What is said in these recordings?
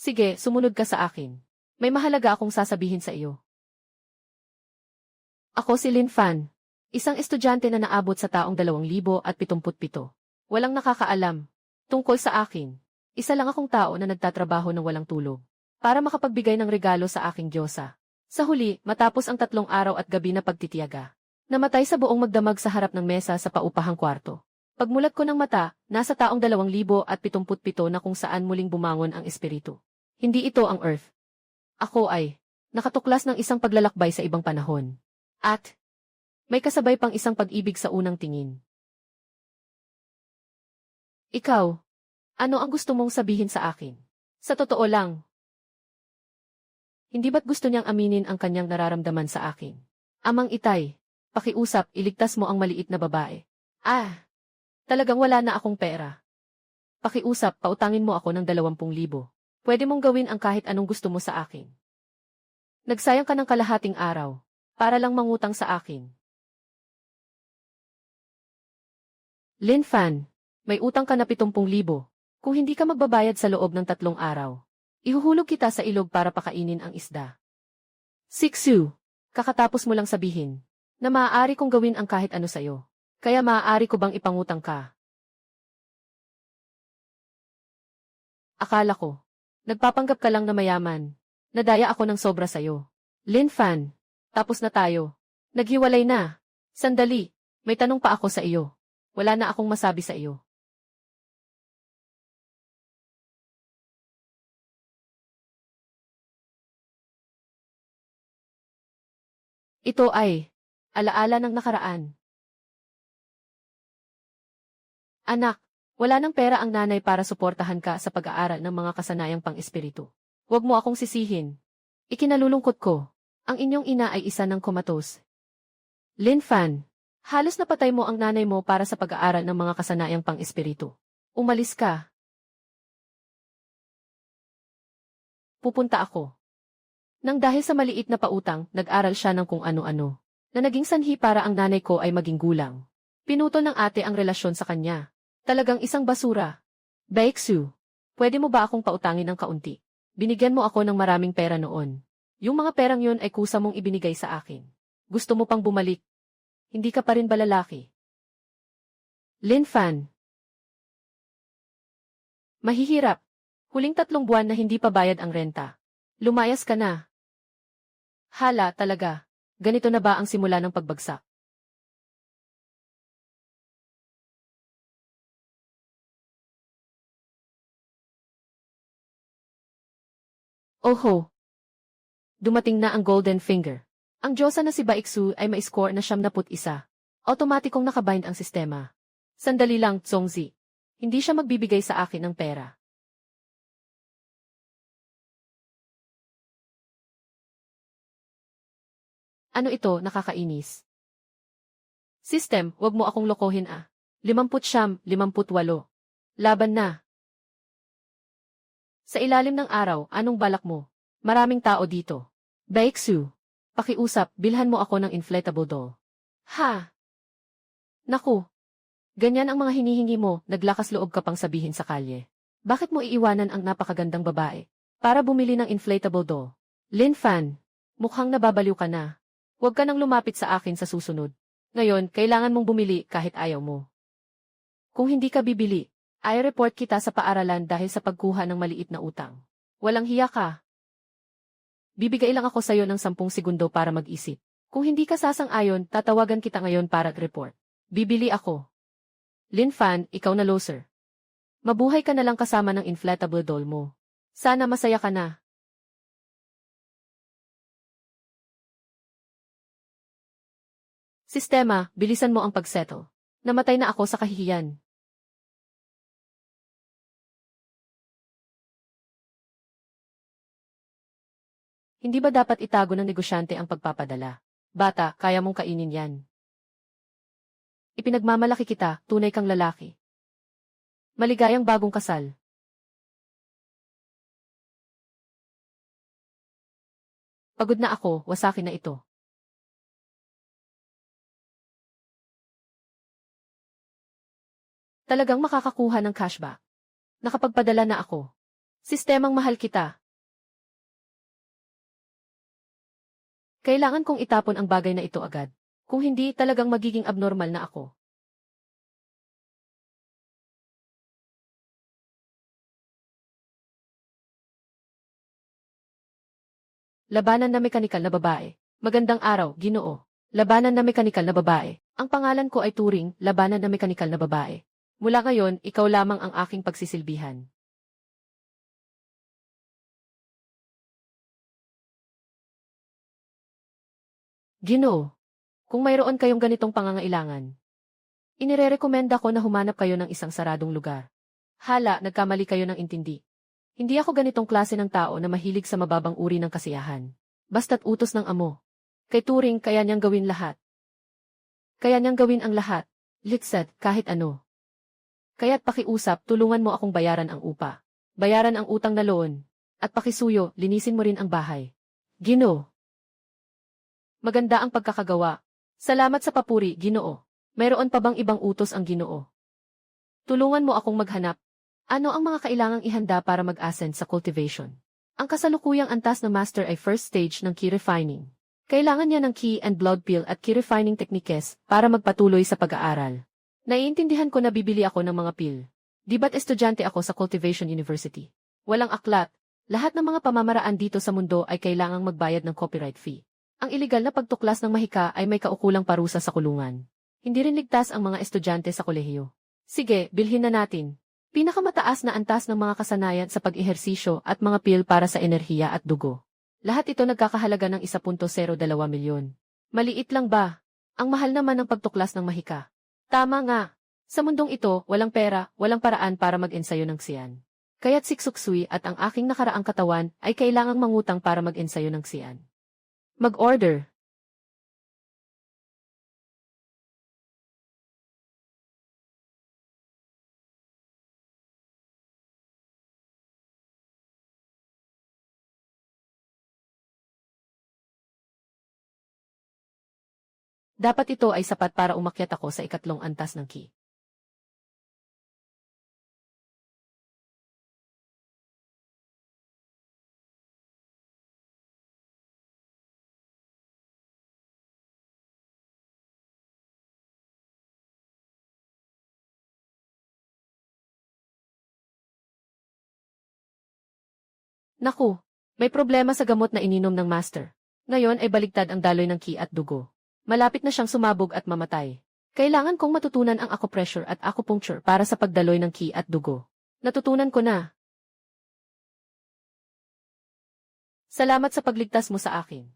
Sige, sumunod ka sa akin. May mahalaga akong sasabihin sa iyo. Ako si Lin Fan. Isang estudyante na naabot sa taong 2077. Walang nakakaalam. Tungkol sa akin. Isa lang akong tao na nagtatrabaho ng walang tulog. Para makapagbigay ng regalo sa aking Diyosa. Sa huli, matapos ang 3 araw at gabi na pagtitiyaga. Namatay sa buong magdamag sa harap ng mesa sa paupahang kwarto. Pagmulat ko ng mata, nasa taong 2077 na kung saan muling bumangon ang espiritu. Hindi ito ang Earth. Ako ay nakatuklas ng isang paglalakbay sa ibang panahon. At may kasabay pang isang pag-ibig sa unang tingin. Ikaw, ano ang gusto mong sabihin sa akin? Sa totoo lang. Hindi ba't gusto niyang aminin ang kanyang nararamdaman sa akin? Amang Itay, pakiusap, iligtas mo ang maliit na babae. Talagang wala na akong pera. Pakiusap, pautangin mo ako ng 20,000. Pwede mong gawin ang kahit anong gusto mo sa akin. Nagsayang ka ng kalahating araw, para lang mangutang sa akin. Lin Fan, may utang ka na 70,000. Kung hindi ka magbabayad sa loob ng 3 araw, ihuhulog kita sa ilog para pakainin ang isda. Siksu, kakatapos mo lang sabihin, na maaari kong gawin ang kahit ano sa'yo. Kaya maaari ko bang ipangutang ka? Akala ko, nagpapanggap ka lang na mayaman. Nadaya ako ng sobra sa'yo. Lin Fan, tapos na tayo. Naghiwalay na. Sandali, may tanong pa ako sa iyo. Wala na akong masabi sa iyo. Ito ay alaala ng nakaraan. Anak, wala nang pera ang nanay para suportahan ka sa pag-aaral ng mga kasanayang pang-espiritu. Huwag mo akong sisihin. Ikinalulungkot ko, ang inyong ina ay isa ng komatos. Lin Fan, halos napatay mo ang nanay mo para sa pag-aaral ng mga kasanayang pang-espiritu. Umalis ka. Pupunta ako. Nang dahil sa maliit na pautang, nag-aral siya ng kung ano-ano, na naging sanhi para ang nanay ko ay maging gulang. Pinutol ng ate ang relasyon sa kanya. Talagang isang basura. Baeksu, pwede mo ba akong pautangin ng kaunti? Binigyan mo ako ng maraming pera noon. Yung mga perang yun ay kusa mong ibinigay sa akin. Gusto mo pang bumalik? Hindi ka pa rin ba lalaki? Lin Fan. Mahihirap. Huling 3 buwan na hindi pa bayad ang renta. Lumayas ka na. Hala, talaga. Ganito na ba ang simula ng pagbagsak? Oho. Dumating na ang Golden Finger. Ang Diyosa na si Baeksu ay ma-score na 71. Automatikong nakabind ang sistema. Sandali lang, Tsongzi. Hindi siya magbibigay sa akin ng pera. Ano ito, nakakainis? System, wag mo akong lokohin 50 58. Laban na. Sa ilalim ng araw, anong balak mo? Maraming tao dito. Baeksu, pakiusap, bilhan mo ako ng inflatable doll. Ha? Naku. Ganyan ang mga hinihingi mo, naglakas loob ka pang sabihin sa kalye. Bakit mo iiwanan ang napakagandang babae para bumili ng inflatable doll? Lin Fan, mukhang nababaliw ka na. Huwag ka nang lumapit sa akin sa susunod. Ngayon, kailangan mong bumili kahit ayaw mo. Kung hindi ka bibili, ay report kita sa paaralan dahil sa pagkuha ng maliit na utang. Walang hiya ka. Bibigay lang ako sa'yo ng 10 segundo para mag-isip. Kung hindi ka sasang-ayon, tatawagan kita ngayon para report. Bibili ako. Lin Fan, ikaw na loser. Mabuhay ka na lang kasama ng inflatable doll mo. Sana masaya ka na. Sistema, bilisan mo ang pagsettle. Namatay na ako sa kahihiyan. Hindi ba dapat itago ng negosyante ang pagpapadala? Bata, kaya mong kainin yan. Ipinagmamalaki kita, tunay kang lalaki. Maligayang bagong kasal. Pagod na ako, wasaki na ito. Talagang makakakuha ng cashback. Nakapagpadala na ako. Sistemang mahal kita. Kailangan kong itapon ang bagay na ito agad. Kung hindi, talagang magiging abnormal na ako. Labanan na mekanikal na babae. Magandang araw, Ginoo. Labanan na mekanikal na babae. Ang pangalan ko ay Turing, labanan na mekanikal na babae. Mula ngayon, ikaw lamang ang aking pagsisilbihan. Ginoo, kung mayroon kayong ganitong pangangailangan, inirerekomenda ko na humanap kayo ng isang saradong lugar. Hala, nagkamali kayo ng intindi. Hindi ako ganitong klase ng tao na mahilig sa mababang uri ng kasiyahan. Basta't utos ng amo. Kay Turing, kaya niyang gawin lahat. Kaya niyang gawin ang lahat. Litset, kahit ano. Kaya't pakiusap, tulungan mo akong bayaran ang upa. Bayaran ang utang na loan. At pakisuyo, linisin mo rin ang bahay. Ginoo. Maganda ang pagkakagawa. Salamat sa papuri, Ginoo. Mayroon pa bang ibang utos ang Ginoo? Tulungan mo akong maghanap. Ano ang mga kailangang ihanda para mag-ascend sa cultivation? Ang kasalukuyang antas na master ay first stage ng key refining. Kailangan niya ng key and blood pill at key refining techniques para magpatuloy sa pag-aaral. Naiintindihan ko na bibili ako ng mga pill. Di ba't estudyante ako sa Cultivation University? Walang aklat. Lahat ng mga pamamaraan dito sa mundo ay kailangang magbayad ng copyright fee. Ang iligal na pagtuklas ng mahika ay may kaukulang parusa sa kulungan. Hindi rin ligtas ang mga estudyante sa kolehiyo. Sige, bilhin na natin. Pinakamataas na antas ng mga kasanayan sa pag-ehersisyo at mga pill para sa enerhiya at dugo. Lahat ito nagkakahalaga ng 1.02 milyon. Maliit lang ba? Ang mahal naman ng pagtuklas ng mahika. Tama nga. Sa mundong ito, walang pera, walang paraan para mag-ensayo ng siyan. Kaya't siksuksui at ang aking nakaraang katawan ay kailangang mangutang para mag-ensayo ng siyan. Mag-order. Dapat ito ay sapat para umakyat ako sa ikatlong antas ng key. Naku, may problema sa gamot na ininom ng master. Ngayon ay baligtad ang daloy ng key at dugo. Malapit na siyang sumabog at mamatay. Kailangan kong matutunan ang acupressure at acupuncture para sa pagdaloy ng key at dugo. Natutunan ko na. Salamat sa pagligtas mo sa akin.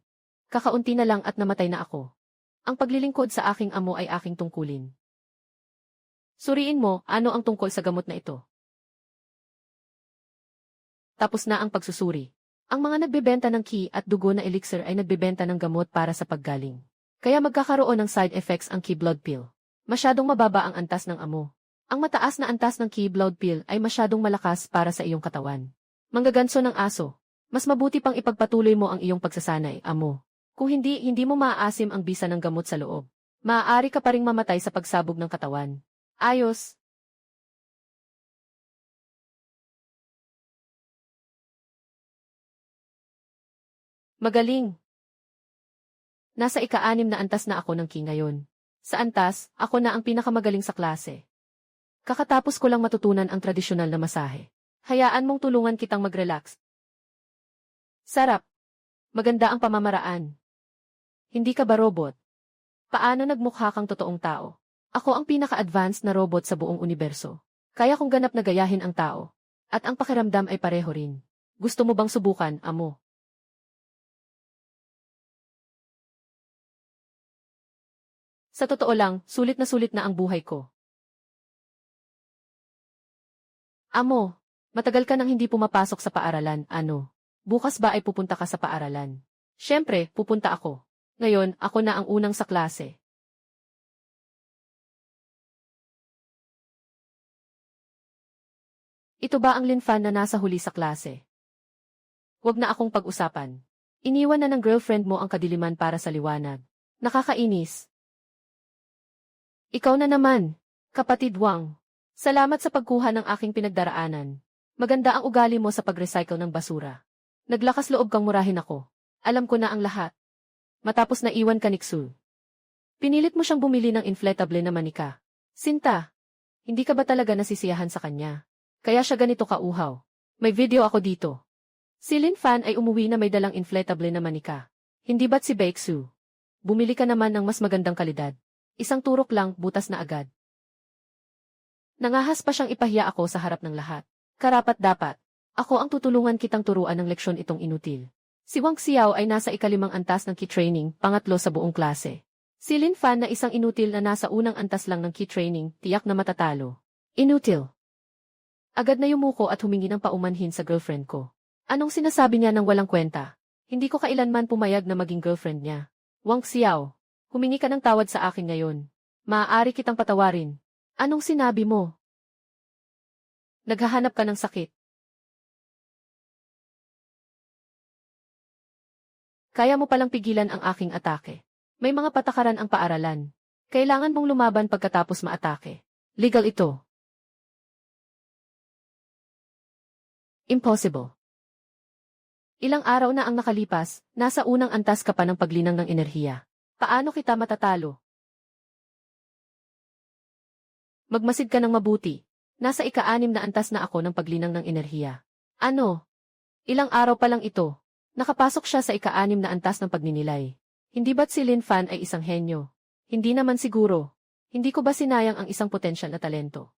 Kakaunti na lang at namatay na ako. Ang paglilingkod sa aking amo ay aking tungkulin. Suriin mo, ano ang tungkol sa gamot na ito? Tapos na ang pagsusuri. Ang mga nagbebenta ng key at dugo na elixir ay nagbebenta ng gamot para sa paggaling. Kaya magkakaroon ng side effects ang key blood pill. Masyadong mababa ang antas ng amo. Ang mataas na antas ng key blood pill ay masyadong malakas para sa iyong katawan. Manggaganso ng aso. Mas mabuti pang ipagpatuloy mo ang iyong pagsasanay, amo. Kung hindi, hindi mo maaasim ang bisa ng gamot sa loob. Maaari ka pa ring mamatay sa pagsabog ng katawan. Ayos. Magaling. Nasa ika-6 na antas na ako ng key ngayon. Sa antas, ako na ang pinakamagaling sa klase. Kakatapos ko lang matutunan ang tradisyonal na masahe. Hayaan mong tulungan kitang mag-relax. Sarap. Maganda ang pamamaraan. Hindi ka ba robot? Paano nagmukha kang totoong tao? Ako ang pinaka-advanced na robot sa buong universo. Kaya kong ganap na gayahin ang tao. At ang pakiramdam ay pareho rin. Gusto mo bang subukan, amo? Sa totoo lang, sulit na ang buhay ko. Amo, matagal ka nang hindi pumapasok sa paaralan, ano? Bukas ba ay pupunta ka sa paaralan? Siyempre, pupunta ako. Ngayon, ako na ang unang sa klase. Ito ba ang linfan na nasa huli sa klase? Huwag na akong pag-usapan. Iniwan na ng girlfriend mo ang kadiliman para sa liwanag. Nakakainis. Ikaw na naman, kapatid Wang. Salamat sa pagkuha ng aking pinagdaraanan. Maganda ang ugali mo sa pag-recycle ng basura. Naglakas loob kang murahin ako. Alam ko na ang lahat. Matapos na iwan ka ni Xu. Pinilit mo siyang bumili ng inflatable na manika. Sinta, hindi ka ba talaga nasisiyahan sa kanya? Kaya siya ganito kauhaw. May video ako dito. Si Lin Fan ay umuwi na may dalang inflatable na manika. Hindi ba't si Baeksu? Bumili ka naman ng mas magandang kalidad. Isang turok lang, butas na agad. Nangahas pa siyang ipahiya ako sa harap ng lahat. Karapat-dapat. Ako ang tutulungan kitang turuan ng leksyon itong inutil. Si Wang Xiao ay nasa ikalimang antas ng key training, pangatlo sa buong klase. Si Lin Fan na isang inutil na nasa unang antas lang ng key training, tiyak na matatalo. Inutil. Agad na yumuko at humingi ng paumanhin sa girlfriend ko. Anong sinasabi niya ng walang kwenta? Hindi ko kailanman pumayag na maging girlfriend niya. Wang Xiao, humingi ka ng tawad sa akin ngayon. Maaari kitang patawarin. Anong sinabi mo? Naghahanap ka ng sakit. Kaya mo palang pigilan ang aking atake. May mga patakaran ang paaralan. Kailangan mong lumaban pagkatapos maatake. Legal ito. Impossible. Ilang araw na ang nakalipas, nasa unang antas ka pa ng paglinang ng enerhiya. Paano kita matatalo? Magmasid ka ng mabuti. Nasa ika-6 na antas na ako ng paglinang ng enerhiya. Ano? Ilang araw pa lang ito. Nakapasok siya sa ika-6 na antas ng pagninilay. Hindi ba't si Lin Fan ay isang henyo? Hindi naman siguro. Hindi ko ba sinayang ang isang potensyal na talento?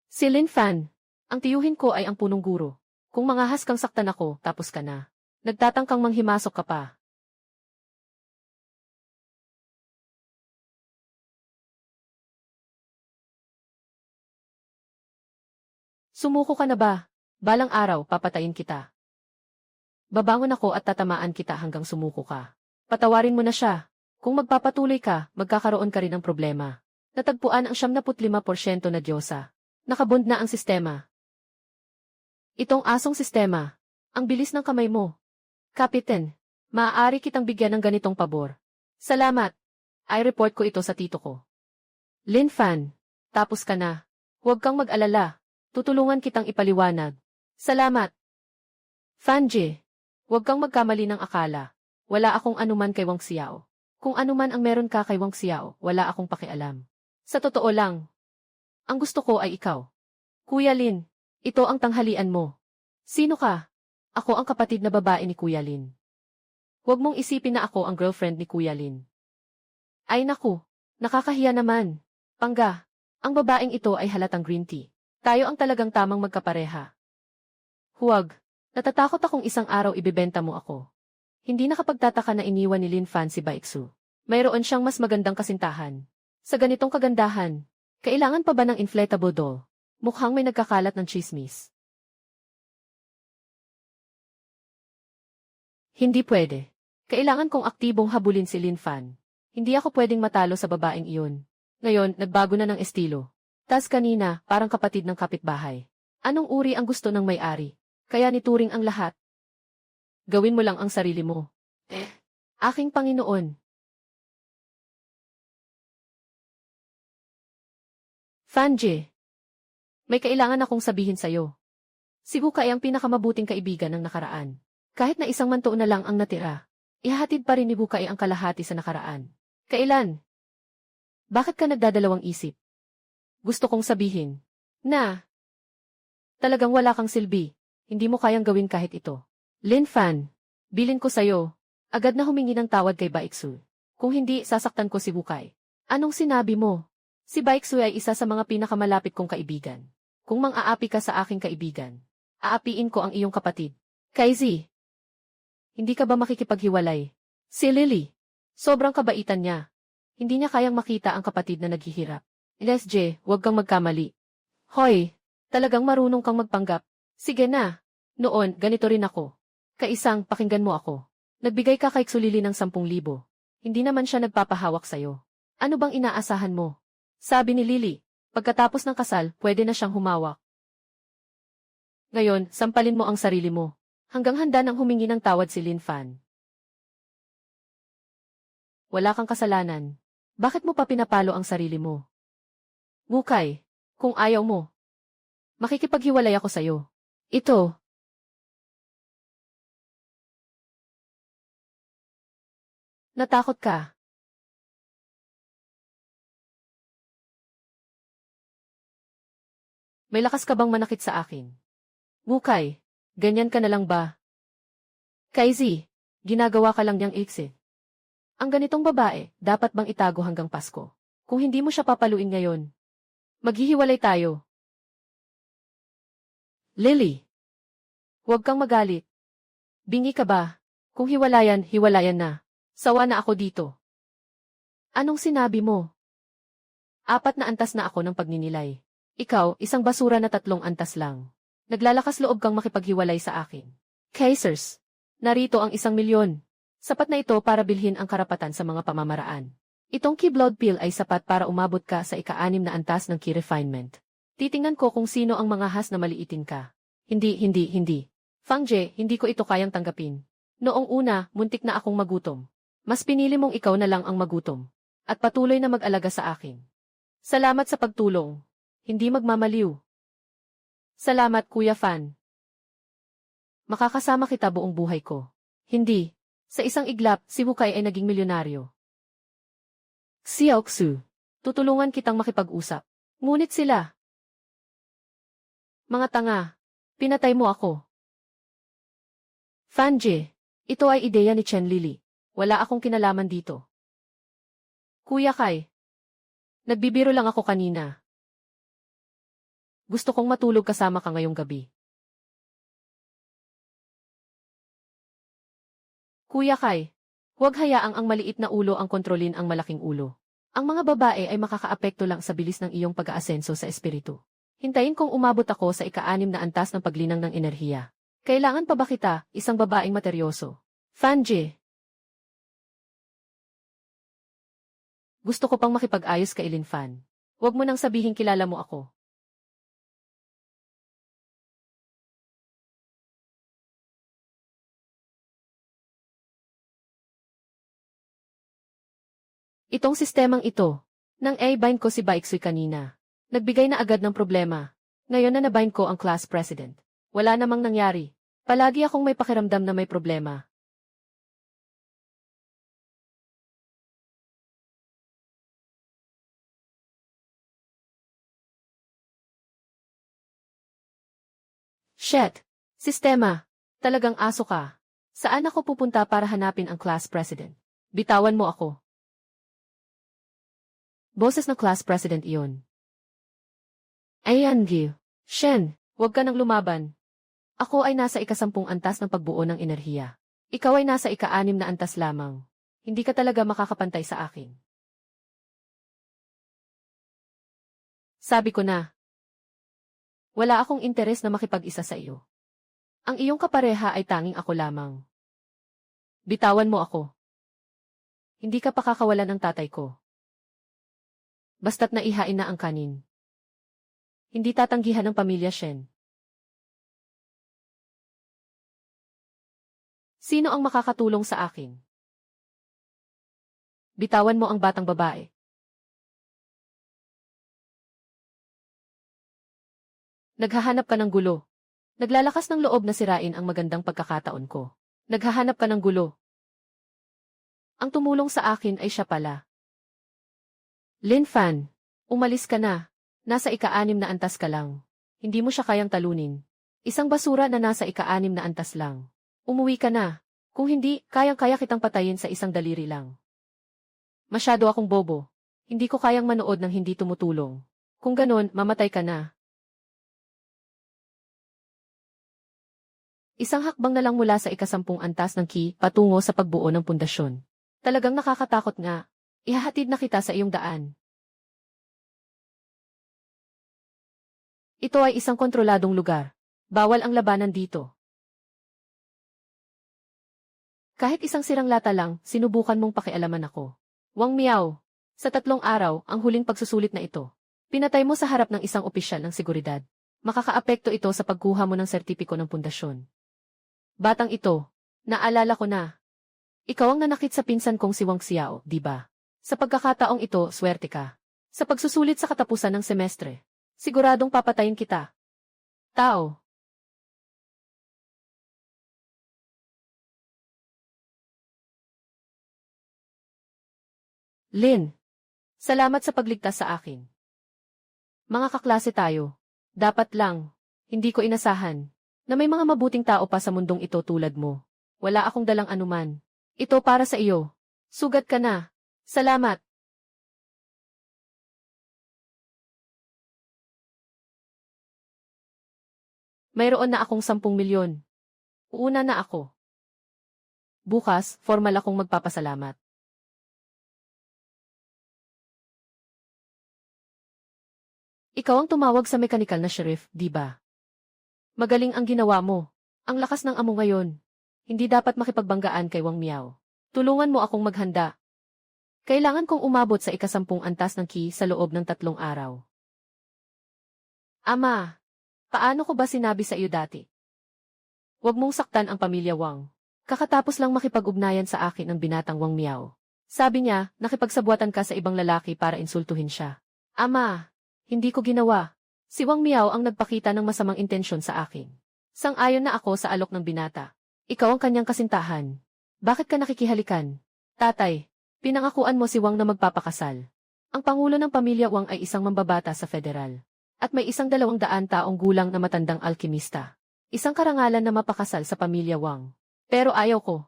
Si Lin Fan, ang tiyuhin ko ay ang punong guro. Kung mangahas kang saktan ako, tapos ka na. Nagtatangkang manghimasok ka pa. Sumuko ka na ba? Balang araw, papatayin kita. Babangon ako at tatamaan kita hanggang sumuko ka. Patawarin mo na siya. Kung magpapatuloy ka, magkakaroon ka rin ng problema. Natagpuan ang 75% na diyosa. Nakabond na ang sistema. Itong asong sistema. Ang bilis ng kamay mo. Kapitan, maaari kitang bigyan ng ganitong pabor. Salamat. I-report ko ito sa tito ko. Lin Fan, tapos ka na. Huwag kang mag-alala. Tutulungan kitang ipaliwanag. Salamat. Fanji, huwag kang magkamali ng akala. Wala akong anuman kay Wang Xiao. Kung anuman ang meron ka kay Wang Xiao, wala akong pakialam. Sa totoo lang, ang gusto ko ay ikaw. Kuya Lin, ito ang tanghalian mo. Sino ka? Ako ang kapatid na babae ni Kuya Lin. Huwag mong isipin na ako ang girlfriend ni Kuya Lin. Ay naku, nakakahiya naman. Pangga, ang babaeng ito ay halatang green tea. Tayo ang talagang tamang magkapareha. Huwag, natatakot akong isang araw ibebenta mo ako. Hindi nakapagtataka na iniwan ni Lin Fan si Baeksu. Mayroon siyang mas magandang kasintahan. Sa ganitong kagandahan, kailangan pa ba ng inflatable doll? Mukhang may nagkakalat ng chismis. Hindi pwede. Kailangan kong aktibong habulin si Lin Fan. Hindi ako pwedeng matalo sa babaeng iyon. Ngayon, nagbago na ng estilo. Tas kanina, parang kapatid ng kapitbahay. Anong uri ang gusto ng may-ari? Kaya nituring ang lahat. Gawin mo lang ang sarili mo. Aking Panginoon. Fanji, may kailangan akong sabihin sa'yo. Si Buka ay ang pinakamabuting kaibigan ng nakaraan. Kahit na isang manto na lang ang natira, ihahatid pa rin ni Buka ay ang kalahati sa nakaraan. Kailan? Bakit ka nagdadalawang isip? Gusto kong sabihin na talagang wala kang silbi. Hindi mo kayang gawin kahit ito. Lin Fan, bilin ko sa'yo. Agad na humingi ng tawad kay Baeksu. Kung hindi, sasaktan ko si Bukay. Anong sinabi mo? Si Baeksu ay isa sa mga pinakamalapit kong kaibigan. Kung mang-aapi ka sa aking kaibigan, aapiin ko ang iyong kapatid. Kaizi, hindi ka ba makikipaghiwalay? Si Lily, sobrang kabaitan niya. Hindi niya kayang makita ang kapatid na naghihirap. Lesje, huwag kang magkamali. Hoy, talagang marunong kang magpanggap. Sige na. Noon, ganito rin ako. Kaisang, pakinggan mo ako. Nagbigay ka kay Xulili ng 10,000. Hindi naman siya nagpapahawak sa'yo. Ano bang inaasahan mo? Sabi ni Lily, pagkatapos ng kasal, pwede na siyang humawak. Ngayon, sampalin mo ang sarili mo. Hanggang handa nang humingi ng tawad si Lin Fan. Wala kang kasalanan. Bakit mo pa pinapalo ang sarili mo? Bukay, kung ayaw mo, Makikipaghiwalay ako sa'yo. Ito. Natakot ka. May lakas ka bang manakit sa akin? Ngukay, ganyan ka na lang ba? Kaizi, ginagawa ka lang niyang iksi. Ang ganitong babae, dapat bang itago hanggang Pasko? Kung hindi mo siya papaluin ngayon, maghihiwalay tayo. Lily, huwag kang magalit. Bingi ka ba? Kung hiwalayan, hiwalayan na. Sawa na ako dito. Anong sinabi mo? 4 na antas na ako ng pagninilay. Ikaw, isang basura na 3 antas lang. Naglalakas loob kang makipaghiwalay sa akin. Kaisers, narito ang 1,000,000. Sapat na ito para bilhin ang karapatan sa mga pamamaraan. Itong key blood pill ay sapat para umabot ka sa ika-6 na antas ng key refinement. Titingnan ko kung sino ang mga has na maliitin ka. Hindi. Fangje, hindi ko ito kayang tanggapin. Noong una, muntik na akong magutom. Mas pinili mong ikaw na lang ang magutom. At patuloy na mag-alaga sa akin. Salamat sa pagtulong. Hindi magmamaliw. Salamat, Kuya Fan. Makakasama kita buong buhay ko. Hindi. Sa isang iglap, si Wukay ay naging milyonaryo. Xiaoxu, tutulungan kitang makipag-usap. Ngunit sila. Mga tanga, pinatay mo ako. Fanje, ito ay ideya ni Chen Lili. Wala akong kinalaman dito. Kuya Kai, nagbibiro lang ako kanina. Gusto kong matulog kasama ka ngayong gabi. Kuya Kai, huwag hayaang ang maliit na ulo ang kontrolin ang malaking ulo. Ang mga babae ay makakaapekto lang sa bilis ng iyong pag-aasenso sa espiritu. Hintayin kong umabot ako sa ika-6 na antas ng paglinang ng enerhiya. Kailangan pa ba kita, isang babaeng materyoso? Fanje. Gusto ko pang makipag-ayos kay Lin Fan. Huwag mo nang sabihin kilala mo ako. Itong sistemang ito, nang bind ko si Baiksuy kanina. Nagbigay na agad ng problema. Ngayon na nabind ko ang class president. Wala namang nangyari. Palagi akong may pakiramdam na may problema. Shit! Sistema! Talagang aso ka. Saan ako pupunta para hanapin ang class president? Bitawan mo ako. Boses ng class president iyon. Ayan, Gyu. Shen, huwag ka nang lumaban. Ako ay nasa ika-10 antas ng pagbuo ng enerhiya. Ikaw ay nasa ika-6 na antas lamang. Hindi ka talaga makakapantay sa akin. Sabi ko na. Wala akong interes na makipag-isa sa iyo. Ang iyong kapareha ay tanging ako lamang. Bitawan mo ako. Hindi ka pakakawalan ng tatay ko. Basta't naihain na ang kanin. Hindi tatanggihan ng pamilya Shen. Sino ang makakatulong sa akin? Bitawan mo ang batang babae. Naghahanap ka ng gulo. Naglalakas ng loob na sirain ang magandang pagkakataon ko. Naghahanap ka ng gulo. Ang tumulong sa akin ay siya pala. Lin Fan, umalis ka na. Nasa ika-6 na antas ka lang. Hindi mo siya kayang talunin. Isang basura na nasa ika-6 na antas lang. Umuwi ka na. Kung hindi, kayang-kaya kitang patayin sa isang daliri lang. Masyado akong bobo. Hindi ko kayang manood ng hindi tumutulong. Kung ganon, mamatay ka na. Isang hakbang na lang mula sa ika-10 antas ng ki patungo sa pagbuo ng pundasyon. Talagang nakakatakot nga. Ihahatid na kita sa iyong daan. Ito ay isang kontroladong lugar. Bawal ang labanan dito. Kahit isang sirang lata lang, sinubukan mong pakialaman ako. Wang Miao, sa 3 araw, ang huling pagsusulit na ito. Pinatay mo sa harap ng isang opisyal ng seguridad. Makakaapekto ito sa pagkuha mo ng sertipiko ng pundasyon. Batang ito, naalala ko na. Ikaw ang nanakit sa pinsan kong si Wang Xiao, di ba? Sa pagkakataong ito, swerte ka. Sa pagsusulit sa katapusan ng semestre, siguradong papatayin kita. Tao. Lin, salamat sa pagligtas sa akin. Mga kaklase tayo. Dapat lang, hindi ko inasahan, na may mga mabuting tao pa sa mundong ito tulad mo. Wala akong dalang anuman. Ito para sa iyo. Sugat ka na. Salamat. Mayroon na akong 10 milyon. Uuna na ako. Bukas, formal akong magpapasalamat. Ikaw ang tumawag sa mekanikal na sheriff, di ba? Magaling ang ginawa mo. Ang lakas ng amo ngayon. Hindi dapat makipagbanggaan kay Wang Miao. Tulungan mo akong maghanda. Kailangan kong umabot sa ika-10 antas ng ki sa loob ng 3 araw. Ama, paano ko ba sinabi sa iyo dati? Huwag mong saktan ang pamilya Wang. Kakatapos lang makipag-ugnayan sa akin ng binatang Wang Miao. Sabi niya, nakipagsabuatan ka sa ibang lalaki para insultuhin siya. Ama, hindi ko ginawa. Si Wang Miao ang nagpakita ng masamang intensyon sa akin. Sang-ayon na ako sa alok ng binata. Ikaw ang kanyang kasintahan. Bakit ka nakikihalikan? Tatay, pinangakuan mo si Wang na magpapakasal. Ang pangulo ng pamilya Wang ay isang mambabata sa federal. At may 200 taong gulang na matandang alkimista. Isang karangalan na mapakasal sa pamilya Wang. Pero ayaw ko.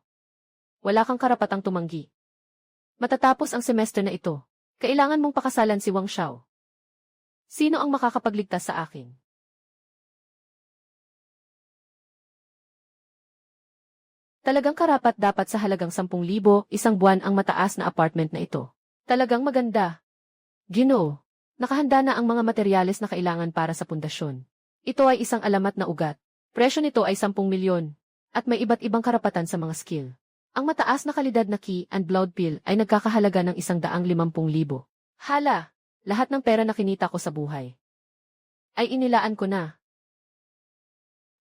Wala kang karapatang tumanggi. Matatapos ang semester na ito. Kailangan mong pakasalan si Wang Xiao. Sino ang makakapagligtas sa akin? Talagang karapat-dapat sa halagang 10,000 isang buwan ang mataas na apartment na ito. Talagang maganda. Ginoo, nakahanda na ang mga materyales na kailangan para sa pundasyon. Ito ay isang alamat na ugat. Presyo nito ay 10 milyon. At may iba't ibang karapatan sa mga skill. Ang mataas na kalidad na key and blood pill ay nagkakahalaga ng 150,000. Hala, lahat ng pera na kinita ko sa buhay ay inilaan ko na.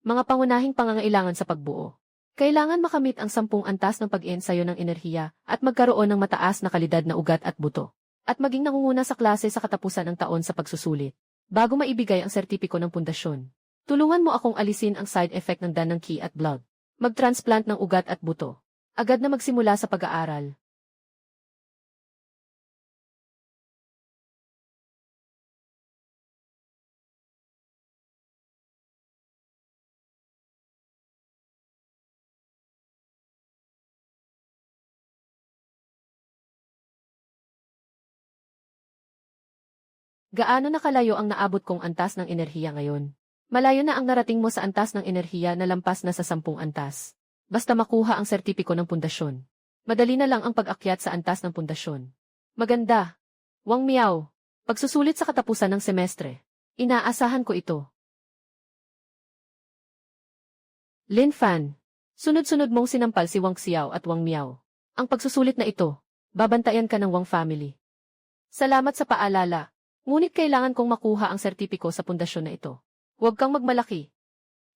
Mga pangunahing pangangailangan sa pagbuo. Kailangan makamit ang 10 antas ng pag-iensayo ng enerhiya at magkaroon ng mataas na kalidad na ugat at buto. At maging nangunguna sa klase sa katapusan ng taon sa pagsusulit. Bago maibigay ang sertipiko ng pundasyon. Tulungan mo akong alisin ang side effect ng danang key at blood. Mag-transplant ng ugat at buto. Agad na magsimula sa pag-aaral. Gaano na kalayo ang naabot kong antas ng enerhiya ngayon? Malayo na ang narating mo sa antas ng enerhiya na lampas na sa 10 antas. Basta makuha ang sertipiko ng pundasyon. Madali na lang ang pag-akyat sa antas ng pundasyon. Maganda. Wang Miao. Pagsusulit sa katapusan ng semestre. Inaasahan ko ito. Lin Fan. Sunod-sunod mong sinampal si Wang Xiao at Wang Miao. Ang pagsusulit na ito, babantayan ka ng Wang family. Salamat sa paalala. Ngunit kailangan kong makuha ang sertipiko sa pundasyon na ito. Huwag kang magmalaki.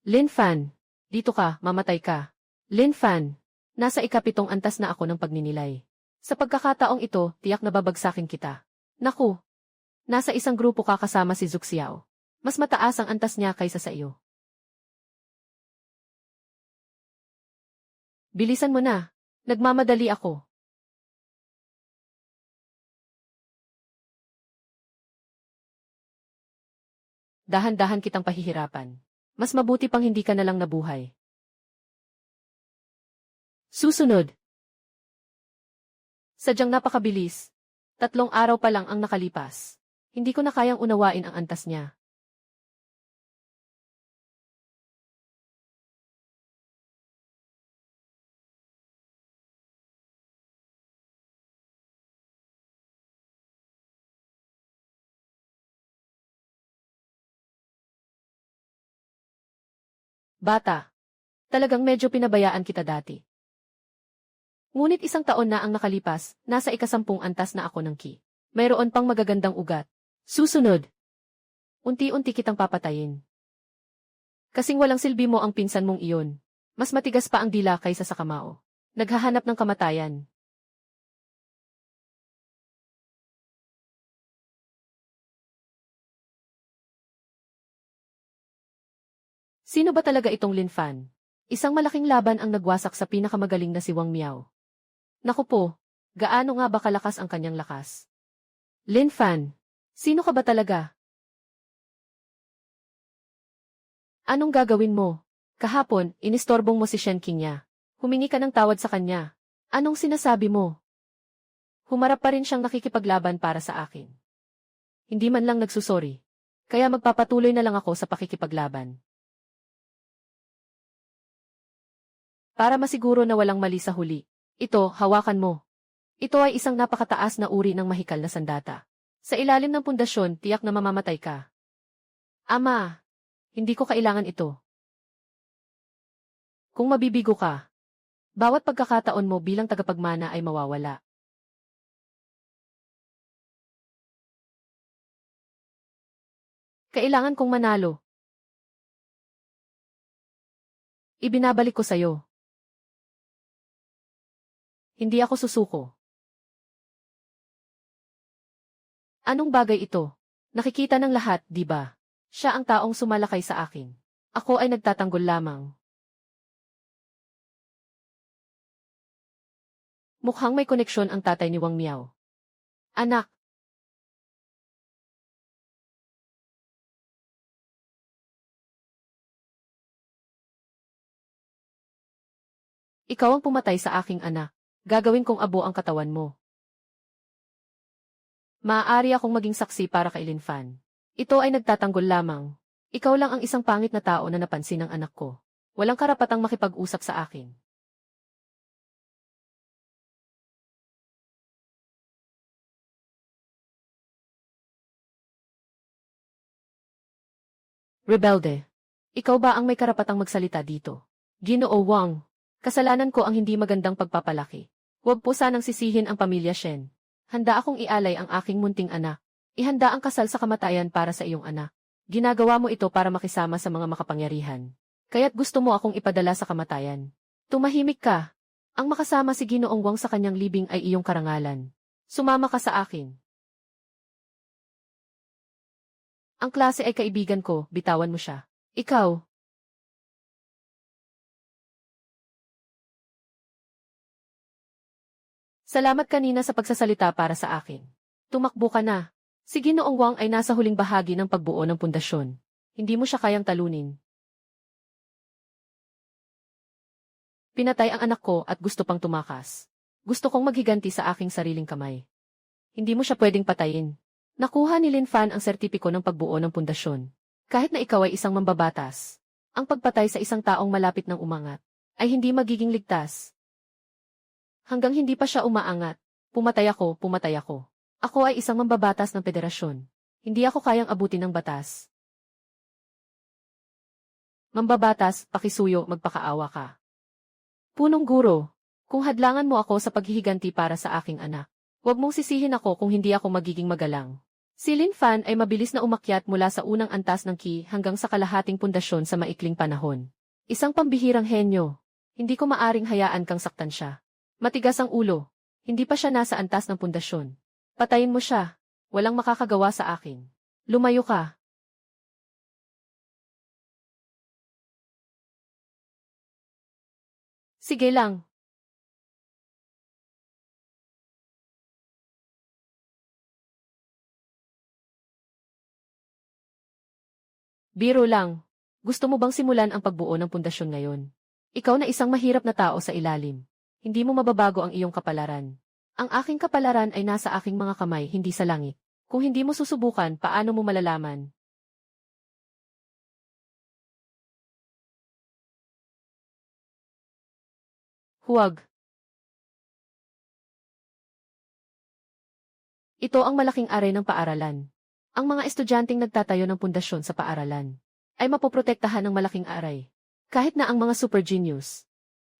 Lin Fan, dito ka, mamatay ka. Lin Fan, nasa ika-7 antas na ako ng pagninilay. Sa pagkakataong ito, tiyak na babagsakin kita. Naku, nasa isang grupo ka kasama si Zhu Xiao. Mas mataas ang antas niya kaysa sa iyo. Bilisan mo na. Nagmamadali ako. Dahan-dahan kitang pahihirapan. Mas mabuti pang hindi ka na lang nabuhay. Susunod. Sadyang napakabilis. 3 araw pa lang ang nakalipas. Hindi ko na kayang unawain ang antas niya. Bata, talagang medyo pinabayaan kita dati. Ngunit 1 taon na ang nakalipas, nasa ika-10 antas na ako ng ki. Mayroon pang magagandang ugat. Susunod. Unti-unti kitang papatayin. Kasing walang silbi mo ang pinsan mong iyon. Mas matigas pa ang dila kaysa sa kamao. Naghahanap ng kamatayan. Sino ba talaga itong Lin Fan? Isang malaking laban ang nagwasak sa pinakamagaling na si Wang Miao. Naku po, gaano nga ba kalakas ang kanyang lakas? Lin Fan, sino ka ba talaga? Anong gagawin mo? Kahapon, inistorbong mo si Shen Qingya. Humingi ka ng tawad sa kanya. Anong sinasabi mo? Humarap pa rin siyang nakikipaglaban para sa akin. Hindi man lang nagsusori. Kaya magpapatuloy na lang ako sa pakikipaglaban. Para masiguro na walang mali sa huli. Ito, hawakan mo. Ito ay isang napakataas na uri ng mahikal na sandata. Sa ilalim ng pundasyon, tiyak na mamamatay ka. Ama, hindi ko kailangan ito. Kung mabibigo ka, bawat pagkakataon mo bilang tagapagmana ay mawawala. Kailangan kong manalo. Ibinabalik ko sa'yo. Hindi ako susuko. Anong bagay ito? Nakikita ng lahat, di ba? Siya ang taong sumalakay sa akin. Ako ay nagtatanggol lamang. Mukhang may koneksyon ang tatay ni Wang Miao. Anak. Ikaw ang pumatay sa aking anak. Gagawin kong abo ang katawan mo. Maaari akong maging saksi para kay Lin Fan. Ito ay nagtatanggol lamang. Ikaw lang ang isang pangit na tao na napansin ng anak ko. Walang karapatang makipag-usap sa akin. Rebelde. Ikaw ba ang may karapatang magsalita dito? Ginoo Wang. Kasalanan ko ang hindi magandang pagpapalaki. Huwag po sanang sisihin ang pamilya Shen. Handa akong ialay ang aking munting anak. Ihanda ang kasal sa kamatayan para sa iyong anak. Ginagawa mo ito para makisama sa mga makapangyarihan. Kaya't gusto mo akong ipadala sa kamatayan. Tumahimik ka. Ang makasama si Ginoong Wang sa kanyang libing ay iyong karangalan. Sumama ka sa akin. Ang klase ay kaibigan ko, bitawan mo siya. Ikaw. Salamat kanina sa pagsasalita para sa akin. Tumakbo ka na. Si Ginoong Wang ay nasa huling bahagi ng pagbuo ng pundasyon. Hindi mo siya kayang talunin. Pinatay ang anak ko at gusto pang tumakas. Gusto kong maghiganti sa aking sariling kamay. Hindi mo siya pwedeng patayin. Nakuha ni Lin Fan ang sertipiko ng pagbuo ng pundasyon. Kahit na ikaw ay isang mambabatas, ang pagpatay sa isang taong malapit ng umangat ay hindi magiging ligtas. Hanggang hindi pa siya umaangat, pumatay ako, pumatay ako. Ako ay isang mambabatas ng federasyon. Hindi ako kayang abutin ng batas. Mambabatas, pakisuyo, magpakaawa ka. Punong guro, kung hadlangan mo ako sa paghihiganti para sa aking anak, huwag mong sisihin ako kung hindi ako magiging magalang. Si Lin Fan ay mabilis na umakyat mula sa unang antas ng Qi hanggang sa kalahating pundasyon sa maikling panahon. Isang pambihirang henyo. Hindi ko maaring hayaan kang saktan siya. Matigas ang ulo. Hindi pa siya nasa antas ng pundasyon. Patayin mo siya. Walang makakagawa sa akin. Lumayo ka. Sige lang. Biro lang. Gusto mo bang simulan ang pagbuo ng pundasyon ngayon? Ikaw na isang mahirap na tao sa ilalim. Hindi mo mababago ang iyong kapalaran. Ang aking kapalaran ay nasa aking mga kamay, hindi sa langit. Kung hindi mo susubukan, paano mo malalaman? Huwag. Ito ang malaking aray ng paaralan. Ang mga estudyanteng nagtatayo ng pundasyon sa paaralan ay mapoprotektahan ng malaking aray. Kahit na ang mga super genius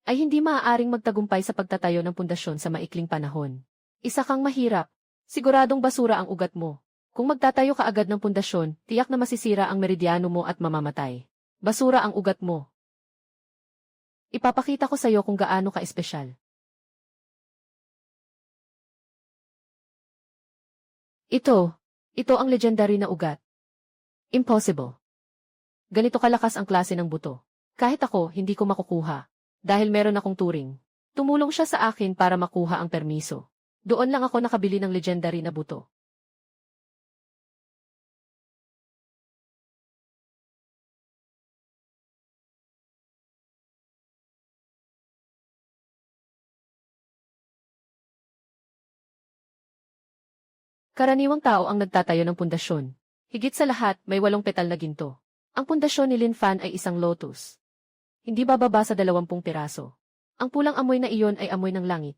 ay hindi maaaring magtagumpay sa pagtatayo ng pundasyon sa maikling panahon. Isa kang mahirap. Siguradong basura ang ugat mo. Kung magtatayo ka agad ng pundasyon, tiyak na masisira ang meridyano mo at mamamatay. Basura ang ugat mo. Ipapakita ko sa iyo kung gaano ka espesyal. Ito ang legendary na ugat. Impossible. Ganito kalakas ang klase ng buto. Kahit ako, hindi ko makukuha. Dahil meron akong turing. Tumulong siya sa akin para makuha ang permiso. Doon lang ako nakabili ng legendary na buto. Karaniwang tao ang nagtatayo ng pundasyon. Higit sa lahat, may 8 petal na ginto. Ang pundasyon ni Lin Fan ay isang lotus. Hindi bababa sa 20 piraso. Ang pulang amoy na iyon ay amoy ng langit.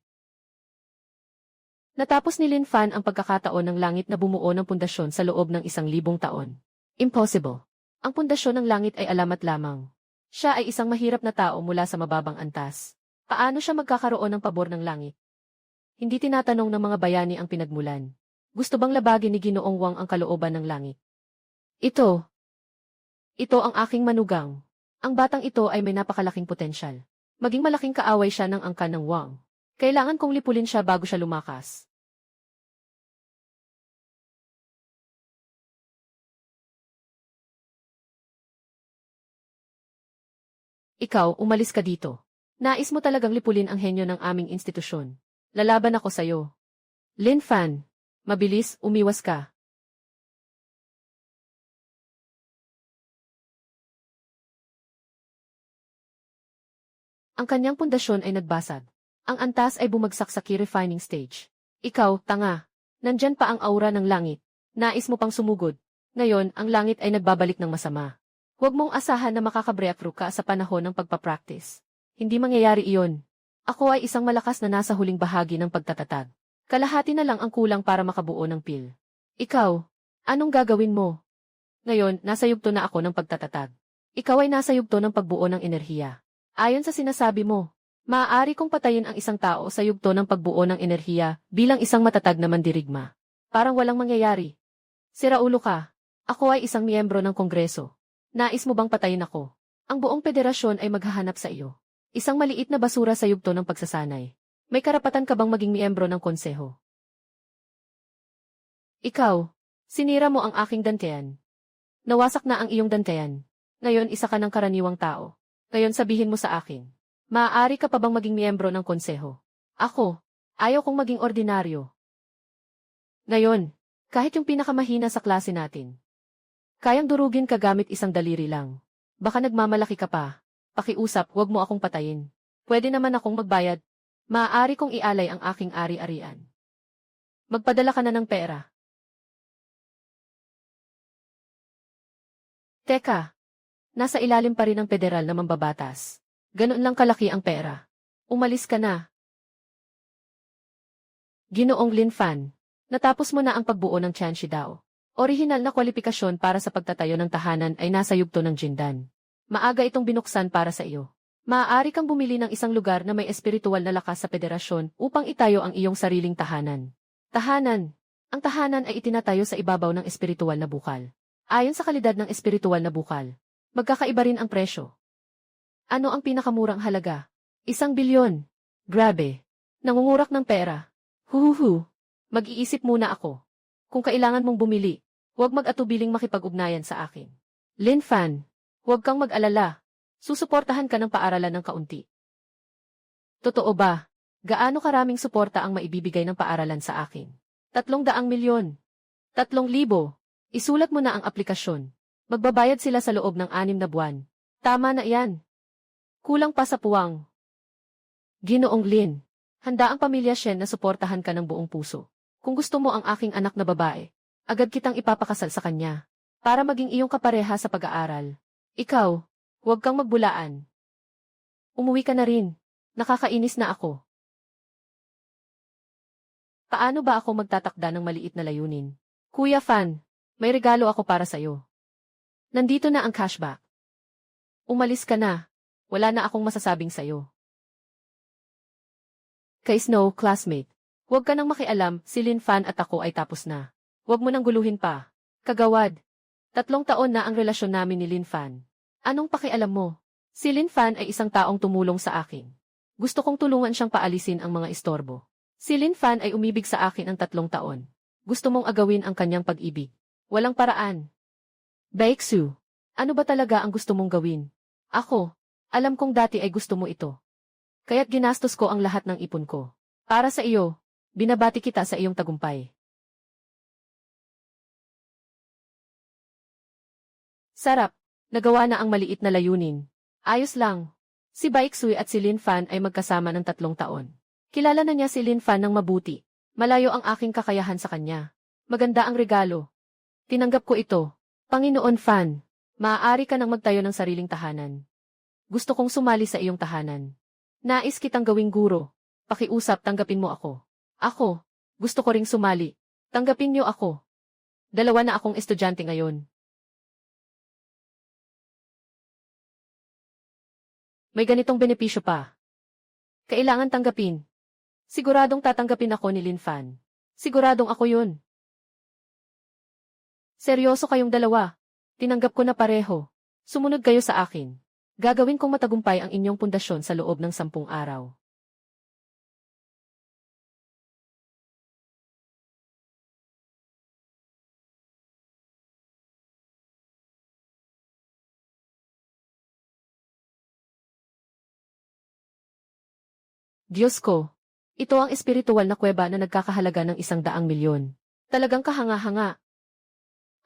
Natapos ni Lin Fan ang pagkakataon ng langit na bumuo ng pundasyon sa loob ng 1,000 taon. Impossible. Ang pundasyon ng langit ay alamat lamang. Siya ay isang mahirap na tao mula sa mababang antas. Paano siya magkakaroon ng pabor ng langit? Hindi tinatanong ng mga bayani ang pinagmulan. Gusto bang labagin ni Ginoong Wang ang kalooban ng langit? Ito ang aking manugang. Ang batang ito ay may napakalaking potensyal. Maging malaking kaaway siya ng angkan ng Wang. Kailangan kong lipulin siya bago siya lumakas. Ikaw, umalis ka dito. Nais mo talagang lipulin ang henyo ng aming institusyon. Lalaban ako sa'yo. Lin Fan, mabilis, umiwas ka. Ang kanyang pundasyon ay nagbasag. Ang antas ay bumagsak sa key refining stage. Ikaw, tanga. Nandyan pa ang aura ng langit. Nais mo pang sumugod. Ngayon, ang langit ay nagbabalik ng masama. Huwag mong asahan na makaka-breakthrough ka sa panahon ng pagpapractice. Hindi mangyayari iyon. Ako ay isang malakas na nasa huling bahagi ng pagtatatag. Kalahati na lang ang kulang para makabuo ng pil. Ikaw, anong gagawin mo? Ngayon, nasa yugto na ako ng pagtatatag. Ikaw ay nasa yugto ng pagbuo ng enerhiya. Ayon sa sinasabi mo, maaari kong patayin ang isang tao sa yugto ng pagbuo ng enerhiya bilang isang matatag na mandirigma. Parang walang mangyayari. Siraulo ka. Ako ay isang miyembro ng Kongreso. Nais mo bang patayin ako? Ang buong federasyon ay maghahanap sa iyo. Isang maliit na basura sa yugto ng pagsasanay. May karapatan ka bang maging miyembro ng konseho? Ikaw, sinira mo ang aking dantean. Nawasak na ang iyong dantean. Ngayon isa ka ng karaniwang tao. Ngayon sabihin mo sa akin, maaari ka pa bang maging miyembro ng konseho? Ako, ayaw kong maging ordinaryo. Ngayon, kahit yung pinakamahina sa klase natin, kayang durugin ka gamit isang daliri lang. Baka nagmamalaki ka pa. Pakiusap, huwag mo akong patayin. Pwede naman akong magbayad. Maaari kong ialay ang aking ari-arian. Magpadala ka na ng pera. Teka, nasa ilalim pa rin ang federal na mambabatas. Ganoon lang kalaki ang pera. Umalis ka na. Ginoong Lin Fan, natapos mo na ang pagbuo ng Qianxi Dao. Orihinal na kwalifikasyon para sa pagtatayo ng tahanan ay nasa yugto ng Jindan. Maaga itong binuksan para sa iyo. Maaari kang bumili ng isang lugar na may espiritual na lakas sa federasyon upang itayo ang iyong sariling tahanan. Tahanan. Ang tahanan ay itinatayo sa ibabaw ng espiritual na bukal. Ayon sa kalidad ng espiritual na bukal, magkakaiba rin ang presyo. Ano ang pinakamurang halaga? 1 bilyon. Grabe. Nangungurak ng pera. Huhuhu. Mag-iisip muna ako. Kung kailangan mong bumili, huwag mag-atubiling makipag-ugnayan sa akin. Lin Fan, huwag kang mag-alala. Susuportahan ka ng paaralan ng kaunti. Totoo ba? Gaano karaming suporta ang maibibigay ng paaralan sa akin? 300 milyon. 3,000. Isulat mo na ang aplikasyon. Magbabayad sila sa loob ng 6 na buwan. Tama na yan. Kulang pa sa puwang. Ginoong Lin, handa ang pamilya Shen na suportahan ka ng buong puso. Kung gusto mo ang aking anak na babae, agad kitang ipapakasal sa kanya. Para maging iyong kapareha sa pag-aaral. Ikaw, huwag kang magbulaan. Umuwi ka na rin. Nakakainis na ako. Paano ba ako magtatakda ng maliit na layunin? Kuya Fan, may regalo ako para sa'yo. Nandito na ang cashback. Umalis ka na. Wala na akong masasabing sa'yo. Kay Snow, classmate. Huwag ka nang makialam, si Lin Fan at ako ay tapos na. Huwag mo nang guluhin pa. Kagawad. 3 taon na ang relasyon namin ni Lin Fan. Anong pakialam mo? Si Lin Fan ay isang taong tumulong sa akin. Gusto kong tulungan siyang paalisin ang mga istorbo. Si Lin Fan ay umibig sa akin ang 3 taon. Gusto mong agawin ang kanyang pag-ibig. Walang paraan. Baeksu. Ano ba talaga ang gusto mong gawin? Ako, alam kong dati ay gusto mo ito. Kaya't ginastos ko ang lahat ng ipon ko. Para sa iyo, binabati kita sa iyong tagumpay. Sarap, nagawa na ang maliit na layunin. Ayos lang. Si Baixui at si Lin Fan ay magkasama ng 3 taon. Kilala na niya si Lin Fan ng mabuti. Malayo ang aking kakayahan sa kanya. Maganda ang regalo. Tinanggap ko ito. Panginoon Fan, maaari ka nang magtayo ng sariling tahanan. Gusto kong sumali sa iyong tahanan. Nais kitang gawing guro. Pakiusap, tanggapin mo ako. Ako, gusto ko ring sumali. Tanggapin niyo ako. 2 na akong estudyante ngayon. May ganitong benepisyo pa. Kailangan tanggapin. Siguradong tatanggapin ako ni Lin Fan. Siguradong ako yun. Seryoso kayong 2. Tinanggap ko na pareho. Sumunod kayo sa akin. Gagawin kong matagumpay ang inyong pundasyon sa loob ng 10 araw. Diyos ko, ito ang espiritual na kuweba na nagkakahalaga ng 100 milyon. Talagang kahanga-hanga.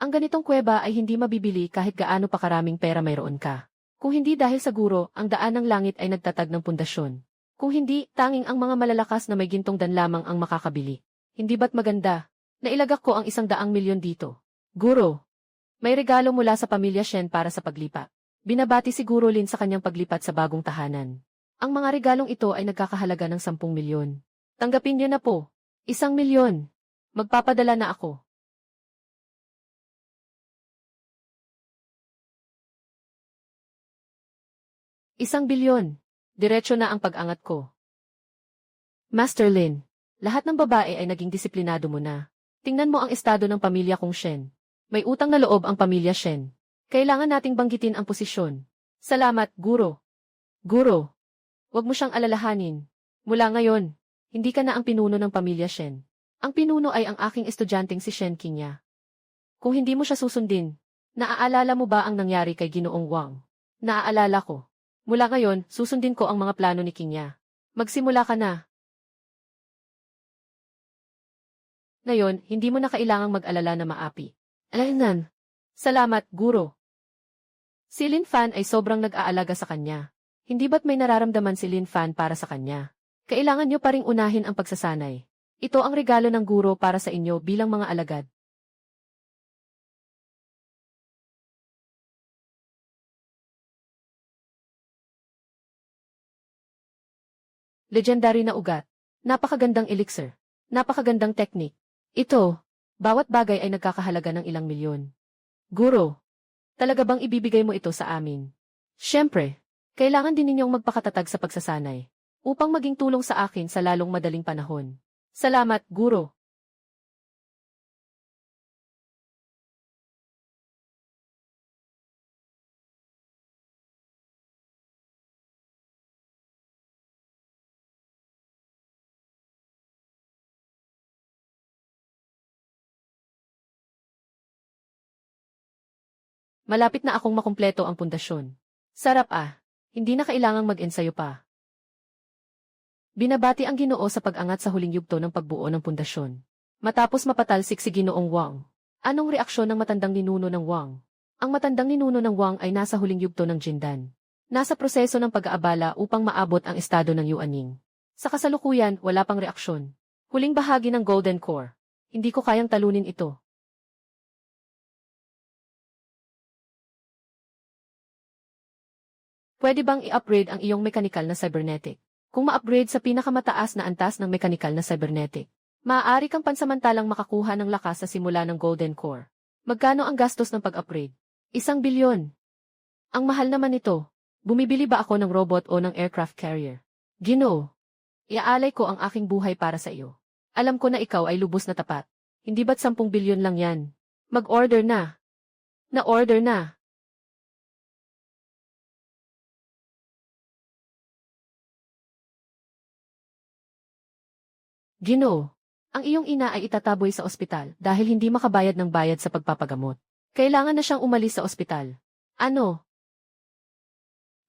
Ang ganitong kuweba ay hindi mabibili kahit gaano pa karaming pera mayroon ka. Kung hindi dahil sa guro, ang daan ng langit ay nagtatag ng pundasyon. Kung hindi, tanging ang mga malalakas na may gintong dan lamang ang makakabili. Hindi ba't maganda? Nailagak ko ang 100 milyon dito. Guro, may regalo mula sa pamilya Shen para sa paglipat. Binabati si Guro Lin sa kanyang paglipat sa bagong tahanan. Ang mga regalong ito ay nagkakahalaga ng 10 milyon. Tanggapin niyo na po. 1 milyon. Magpapadala na ako. Isang bilyon. Diretso na ang pag-angat ko. Master Lin, lahat ng babae ay naging disiplinado mo na. Tingnan mo ang estado ng pamilya kong Shen. May utang na loob ang pamilya Shen. Kailangan nating banggitin ang posisyon. Salamat, Guro. Guro, huwag mo siyang alalahanin. Mula ngayon, hindi ka na ang pinuno ng pamilya Shen. Ang pinuno ay ang aking estudyanteng si Shen Qingya. Kung hindi mo siya susundin, naaalala mo ba ang nangyari kay Ginoong Wang? Naaalala ko. Mula ngayon, susundin ko ang mga plano ni Qingya. Magsimula ka na. Ngayon, hindi mo na kailangang mag-alala na maapi. Alanan. Salamat, Guro. Si Lin Fan ay sobrang nag-aalaga sa kanya. Hindi ba't may nararamdaman si Lin Fan para sa kanya? Kailangan niyo pa ring unahin ang pagsasanay. Ito ang regalo ng guro para sa inyo bilang mga alagad. Legendary na ugat. Napakagandang elixir. Napakagandang teknik. Ito, bawat bagay ay nagkakahalaga ng ilang milyon. Guro, talaga bang ibibigay mo ito sa amin? Siyempre, kailangan din ninyong magpakatatag sa pagsasanay upang maging tulong sa akin sa lalong madaling panahon. Salamat, Guro. Malapit na akong makumpleto ang pundasyon. Sarap ah, hindi na kailangang mag-ensayo pa. Binabati ang Ginoo sa pag-angat sa huling yugto ng pagbuo ng pundasyon. Matapos mapatalsik si Ginoong Wang. Anong reaksyon ng matandang ninuno ng Wang? Ang matandang ninuno ng Wang ay nasa huling yugto ng Jindan. Nasa proseso ng pag-aabala upang maabot ang estado ng Yuaning. Sa kasalukuyan, wala pang reaksyon. Huling bahagi ng Golden Core. Hindi ko kayang talunin ito. Pwede bang i-upgrade ang iyong mechanical na cybernetic? Kung ma-upgrade sa pinakamataas na antas ng mechanical na cybernetic, maaari kang pansamantalang makakuha ng lakas sa simula ng Golden Core. Magkano ang gastos ng pag-upgrade? 1 bilyon. Ang mahal naman ito. Bumibili ba ako ng robot o ng aircraft carrier? Ginoo, iaalay ko ang aking buhay para sa iyo. Alam ko na ikaw ay lubos na tapat. Hindi ba't 10 bilyon lang yan? Mag-order na. Na-order na. Ginoo, ang iyong ina ay itataboy sa ospital dahil hindi makabayad ng bayad sa pagpapagamot. Kailangan na siyang umalis sa ospital. Ano?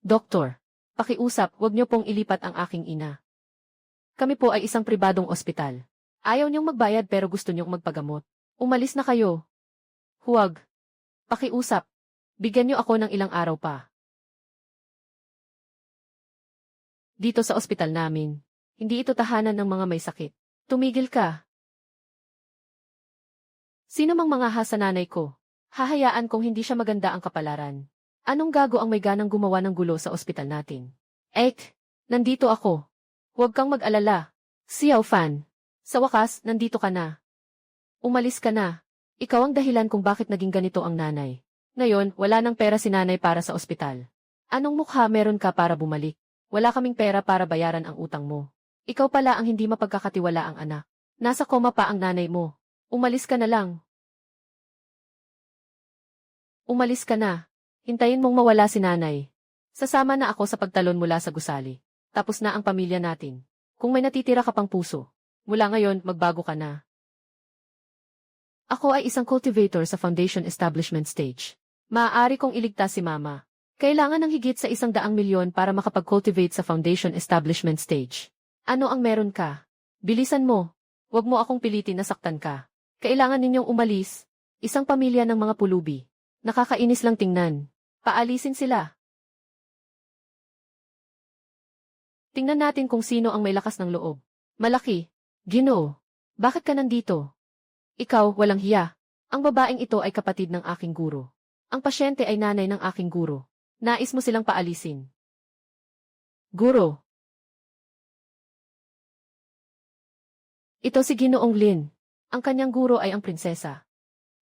Doktor, pakiusap, huwag niyo pong ilipat ang aking ina. Kami po ay isang pribadong ospital. Ayaw niyong magbayad pero gusto niyong magpagamot. Umalis na kayo. Huwag. Pakiusap. Bigyan niyo ako ng ilang araw pa. Dito sa ospital namin, hindi ito tahanan ng mga may sakit. Tumigil ka. Sino mang mangahas sa nanay ko? Hahayaan kung hindi siya maganda ang kapalaran. Anong gago ang may ganang gumawa ng gulo sa ospital natin? Nandito ako. Huwag kang mag-alala. Xiao Fan. Sa wakas, nandito ka na. Umalis ka na. Ikaw ang dahilan kung bakit naging ganito ang nanay. Ngayon, wala nang pera si nanay para sa ospital. Anong mukha meron ka para bumalik? Wala kaming pera para bayaran ang utang mo. Ikaw pala ang hindi mapagkakatiwala ang anak. Nasa koma pa ang nanay mo. Umalis ka na lang. Umalis ka na. Hintayin mong mawala si nanay. Sasama na ako sa pagtalon mula sa gusali. Tapos na ang pamilya natin. Kung may natitira ka pang puso, mula ngayon magbago ka na. Ako ay isang cultivator sa foundation establishment stage. Maaari kong iligtas si mama. Kailangan ng higit sa 100 milyon para makapag-cultivate sa foundation establishment stage. Ano ang meron ka? Bilisan mo. Huwag mo akong pilitin na saktan ka. Kailangan ninyong umalis. Isang pamilya ng mga pulubi. Nakakainis lang tingnan. Paalisin sila. Tingnan natin kung sino ang may lakas ng loob. Malaki. Ginoo. Bakit ka nandito? Ikaw, walang hiya. Ang babaeng ito ay kapatid ng aking guro. Ang pasyente ay nanay ng aking guro. Nais mo silang paalisin. Guro. Ito si Ginoong Lin. Ang kanyang guro ay ang prinsesa.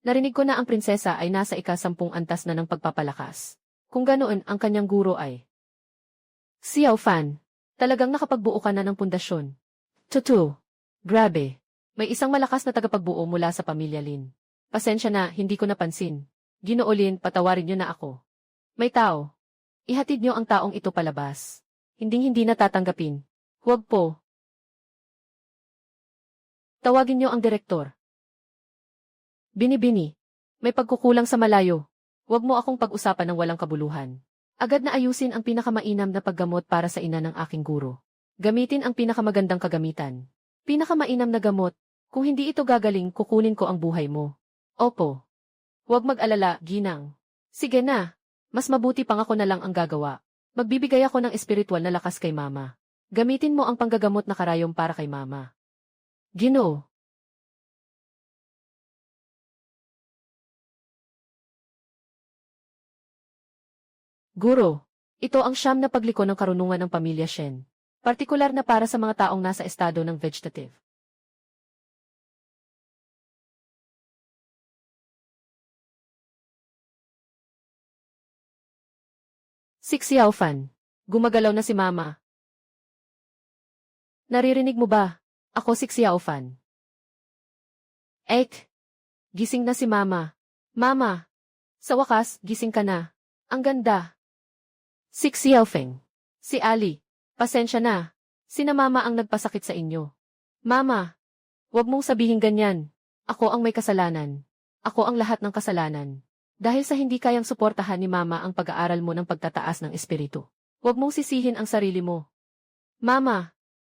Narinig ko na ang prinsesa ay nasa ika-10 antas na ng pagpapalakas. Kung ganoon, ang kanyang guro ay Xiao Fan. Talagang nakapagbuo ka na ng pundasyon. Totoo. Grabe. May isang malakas na tagapagbuo mula sa pamilya Lin. Pasensya na, hindi ko napansin. Ginoo Lin, patawarin niyo na ako. May tao. Ihatid niyo ang taong ito palabas. Hinding-hindi na tatanggapin. Huwag po. Tawagin niyo ang direktor. Bini-bini. May pagkukulang sa malayo. Huwag mo akong pag-usapan ng walang kabuluhan. Agad na ayusin ang pinakamainam na paggamot para sa ina ng aking guro. Gamitin ang pinakamagandang kagamitan. Pinakamainam na gamot. Kung hindi ito gagaling, kukunin ko ang buhay mo. Opo. Huwag mag-alala, Ginang. Sige na. Mas mabuti pang ako na lang ang gagawa. Magbibigay ako ng espiritual na lakas kay mama. Gamitin mo ang panggagamot na karayom para kay mama. Ginoo. Guro, ito ang siyam na pagliko ng karunungan ng pamilya Shen. Partikular na para sa mga taong nasa estado ng vegetative. Si Xiao Fan. Gumagalaw na si mama. Naririnig mo ba? Ako si Xiao Fan. Gising na si mama. Mama. Sa wakas, gising ka na. Ang ganda. Si Xiao Feng. Si Ali. Pasensya na. Sina mama ang nagpasakit sa inyo. Mama. Huwag mong sabihin ganyan. Ako ang may kasalanan. Ako ang lahat ng kasalanan. Dahil sa hindi kayang suportahan ni mama ang pag-aaral mo ng pagtataas ng espiritu. Huwag mong sisihin ang sarili mo. Mama.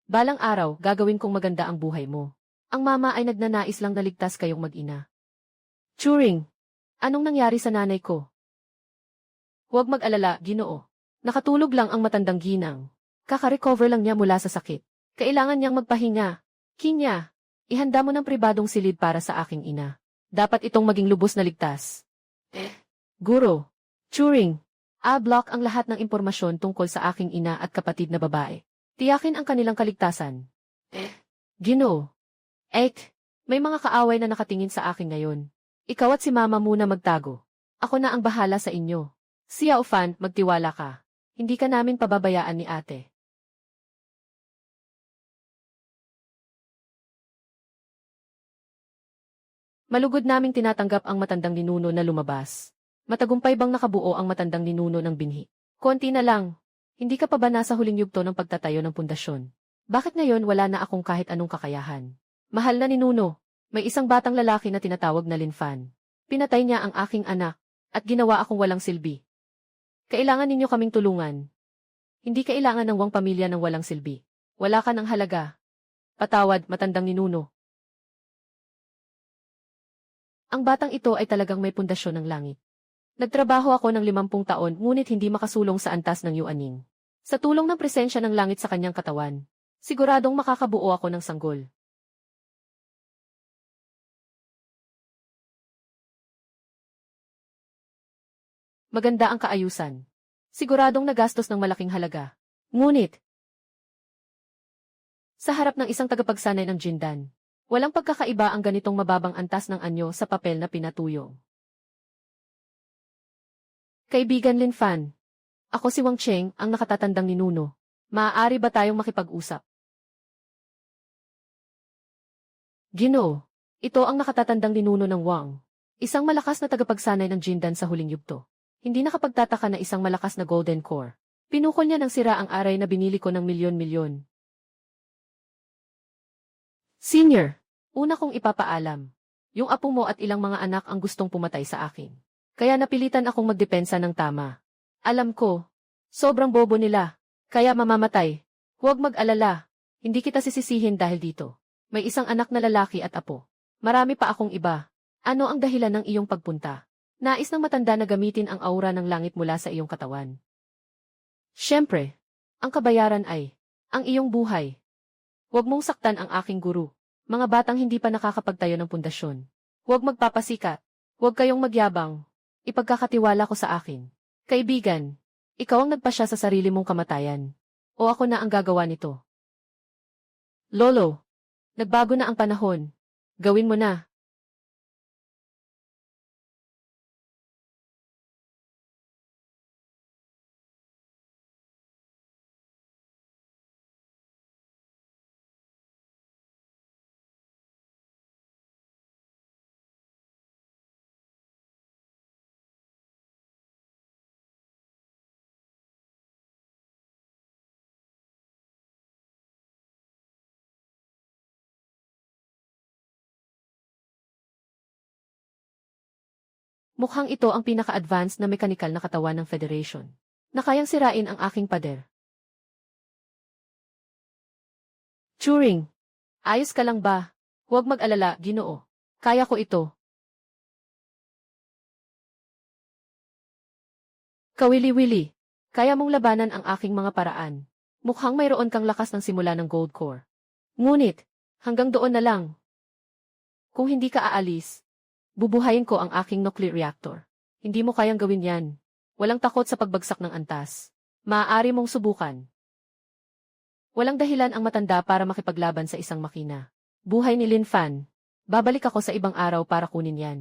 Balang araw, gagawin kong maganda ang buhay mo. Ang mama ay nagnanais lang na ligtas kayong mag-ina. Turing. Anong nangyari sa nanay ko? Huwag mag-alala, Ginoo. Nakatulog lang ang matandang ginang. Kaka-recover lang niya mula sa sakit. Kailangan niyang magpahinga. Kinya, ihanda mo ng pribadong silid para sa aking ina. Dapat itong maging lubos na ligtas. Guro. Turing. A-block ang lahat ng impormasyon tungkol sa aking ina at kapatid na babae. Tiyakin ang kanilang kaligtasan. Ginoo. May mga kaaway na nakatingin sa akin ngayon. Ikaw at si mama muna magtago. Ako na ang bahala sa inyo. Xiao Fan, magtiwala ka. Hindi ka namin pababayaan ni ate. Malugod naming tinatanggap ang matandang ninuno na lumabas. Matagumpay bang nakabuo ang matandang ninuno ng binhi? Konti na lang. Hindi ka pa ba nasa huling yugto ng pagtatayo ng pundasyon? Bakit ngayon wala na akong kahit anong kakayahan? Mahal na ninuno, may isang batang lalaki na tinatawag na Lin Fan. Pinatay niya ang aking anak, at ginawa akong walang silbi. Kailangan ninyo kaming tulungan. Hindi kailangan ng Wang pamilya ng walang silbi. Wala ka ng halaga. Patawad, matandang ninuno. Ang batang ito ay talagang may pundasyon ng langit. Nagtrabaho ako ng 50 taon ngunit hindi makasulong sa antas ng Yuaning. Sa tulong ng presensya ng langit sa kanyang katawan, siguradong makakabuo ako ng sanggol. Maganda ang kaayusan. Siguradong nagastos ng malaking halaga. Ngunit, sa harap ng isang tagapagsanay ng Jindan, walang pagkakaiba ang ganitong mababang antas ng anyo sa papel na pinatuyong. Kaibigan Lin Fan, ako si Wang Cheng, ang nakatatandang ninuno. Maaari ba tayong makipag-usap? Ginoo, ito ang nakatatandang ninuno ng Wang. Isang malakas na tagapagsanay ng Jindan sa huling yugto. Hindi nakapagtataka na isang malakas na golden core. Pinukol niya ng sira ang aray na binili ko ng milyon-milyon. Senior, una kong ipapaalam. Yung apo mo at ilang mga anak ang gustong pumatay sa akin. Kaya napilitan akong magdepensa ng tama. Alam ko, sobrang bobo nila. Kaya mamamatay. Huwag mag-alala. Hindi kita sisisihin dahil dito. May isang anak na lalaki at apo. Marami pa akong iba. Ano ang dahilan ng iyong pagpunta? Nais ng matanda na gamitin ang aura ng langit mula sa iyong katawan. Siyempre, ang kabayaran ay ang iyong buhay. Huwag mong saktan ang aking guru. Mga batang hindi pa nakakapagtayo ng pundasyon. Huwag magpapasikat. Huwag kayong magyabang. Ipagkakatiwala ko sa akin. Kaibigan, ikaw ang nagpasya sa sarili mong kamatayan. O ako na ang gagawa nito. Lolo, nagbago na ang panahon. Gawin mo na. Mukhang ito ang pinaka-advanced na mekanikal na katawan ng Federation. Na kayang sirain ang aking pader. Turing, ayos ka lang ba? Huwag mag-alala, Ginoo. Kaya ko ito. Kawili-wili, kaya mong labanan ang aking mga paraan. Mukhang mayroon kang lakas ng simula ng Gold Core. Ngunit, hanggang doon na lang. Kung hindi ka aalis, bubuhayin ko ang aking nuclear reactor. Hindi mo kayang gawin yan. Walang takot sa pagbagsak ng antas. Maaari mong subukan. Walang dahilan ang matanda para makipaglaban sa isang makina. Buhay ni Lin Fan. Babalik ako sa ibang araw para kunin yan.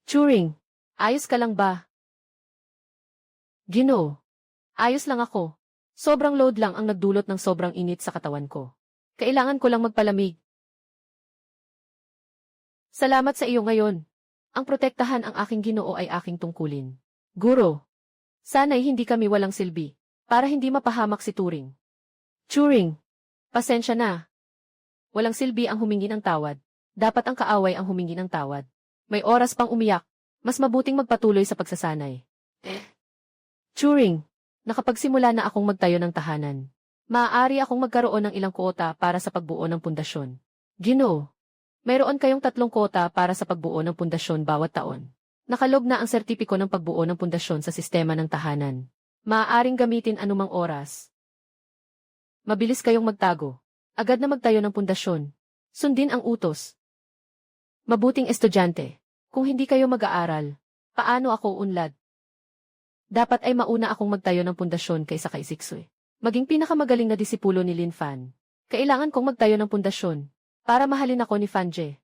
Turing, ayos ka lang ba? Ginoo, ayos lang ako. Sobrang load lang ang nagdulot ng sobrang init sa katawan ko. Kailangan ko lang magpalamig. Salamat sa iyo ngayon. Ang protektahan ang aking Ginoo ay aking tungkulin. Guro, sana'y hindi kami walang silbi, para hindi mapahamak si Turing. Turing, pasensya na. Walang silbi ang humingi ng tawad. Dapat ang kaaway ang humingi ng tawad. May oras pang umiyak. Mas mabuting magpatuloy sa pagsasanay. Turing, nakapagsimula na akong magtayo ng tahanan. Maaari akong magkaroon ng ilang kuota para sa pagbuo ng pundasyon. Ginoo, mayroon kayong 3 kuota para sa pagbuo ng pundasyon bawat taon. Nakalog na ang sertipiko ng pagbuo ng pundasyon sa sistema ng tahanan. Maaaring gamitin anumang oras. Mabilis kayong magtago. Agad na magtayo ng pundasyon. Sundin ang utos. Mabuting estudyante. Kung hindi kayo mag-aaral, paano ako unlad? Dapat ay mauna akong magtayo ng pundasyon kaysa kay Zixue. Maging pinakamagaling na disipulo ni Lin Fan. Kailangan kong magtayo ng pundasyon para mahalin ako ni Fanje.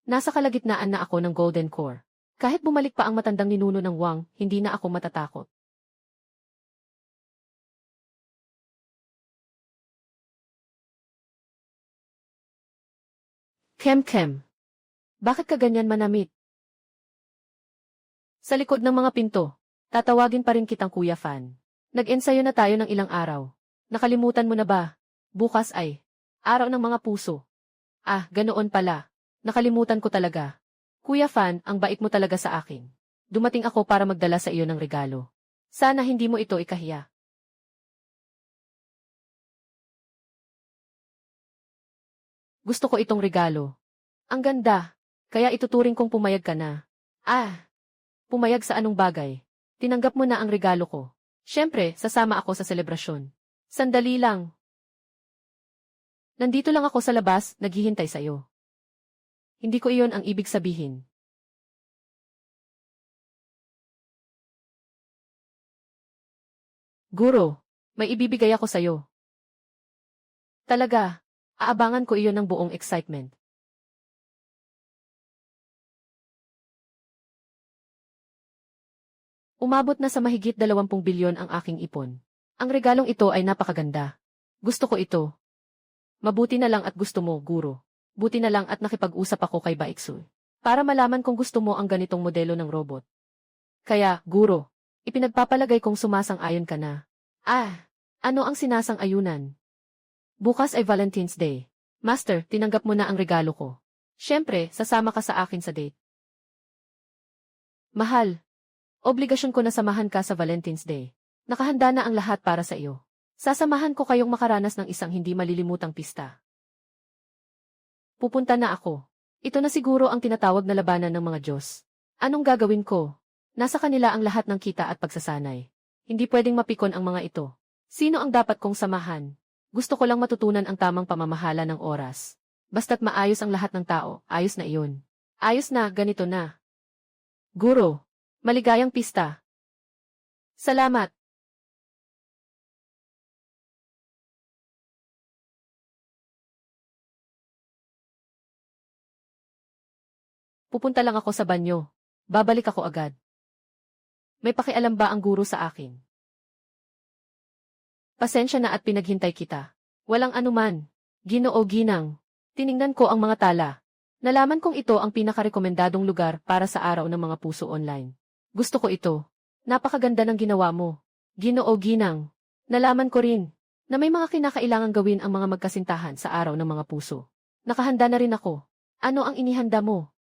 Nasa kalagitnaan na ako ng Golden Core. Kahit bumalik pa ang matandang ninuno ng Wang, hindi na ako matatakot. Kem. Bakit ka ganyan manamit? Sa likod ng mga pinto, tatawagin pa rin kitang Kuya Fan. Nag-ensayo na tayo ng ilang araw. Nakalimutan mo na ba? Bukas ay araw ng mga puso. Ah, ganoon pala. Nakalimutan ko talaga. Kuya Fan, ang bait mo talaga sa akin. Dumating ako para magdala sa iyo ng regalo. Sana hindi mo ito ikahiya. Gusto ko itong regalo. Ang ganda. Kaya ituturing kong pumayag ka na. Ah, pumayag sa anong bagay? Tinanggap mo na ang regalo ko. Siyempre, sasama ako sa selebrasyon. Sandali lang. Nandito lang ako sa labas, naghihintay sa iyo. Hindi ko iyon ang ibig sabihin. Guro, may ibibigay ako sa iyo. Talaga, aabangan ko iyon ng buong excitement. Umabot na sa mahigit 20 bilyon ang aking ipon. Ang regalong ito ay napakaganda. Gusto ko ito. Mabuti na lang at gusto mo, guro. Buti na lang at nakipag-usap ako kay Baeksu. Para malaman kung gusto mo ang ganitong modelo ng robot. Kaya, guro, ipinagpapalagay kong sumasang-ayon ka na. Ah, ano ang sinasang-ayunan? Bukas ay Valentine's Day. Master, tinanggap mo na ang regalo ko. Siyempre, sasama ka sa akin sa date. Mahal, obligasyon ko na samahan ka sa Valentine's Day. Nakahanda na ang lahat para sa iyo. Sasamahan ko kayong makaranas ng isang hindi malilimutang pista. Pupunta na ako. Ito na siguro ang tinatawag na labanan ng mga Diyos. Anong gagawin ko? Nasa kanila ang lahat ng kita at pagsasanay. Hindi pwedeng mapikon ang mga ito. Sino ang dapat kong samahan? Gusto ko lang matutunan ang tamang pamamahala ng oras. Basta't maayos ang lahat ng tao, ayos na iyon. Ayos na, ganito na. Guro, maligayang pista. Salamat. Pupunta lang ako sa banyo. Babalik ako agad. May pakialam ba ang guro sa akin? Pasensya na at pinaghintay kita. Walang anuman. Ginoo Ginang. Tiningnan ko ang mga tala. Nalaman kong ito ang pinakarekomendadong lugar para sa araw ng mga puso online. Gusto ko ito. Napakaganda ng ginawa mo. Ginoo Ginang. Nalaman ko rin na may mga kinakailangang gawin ang mga magkasintahan sa araw ng mga puso. Nakahanda na rin ako. Ano ang inihanda mo?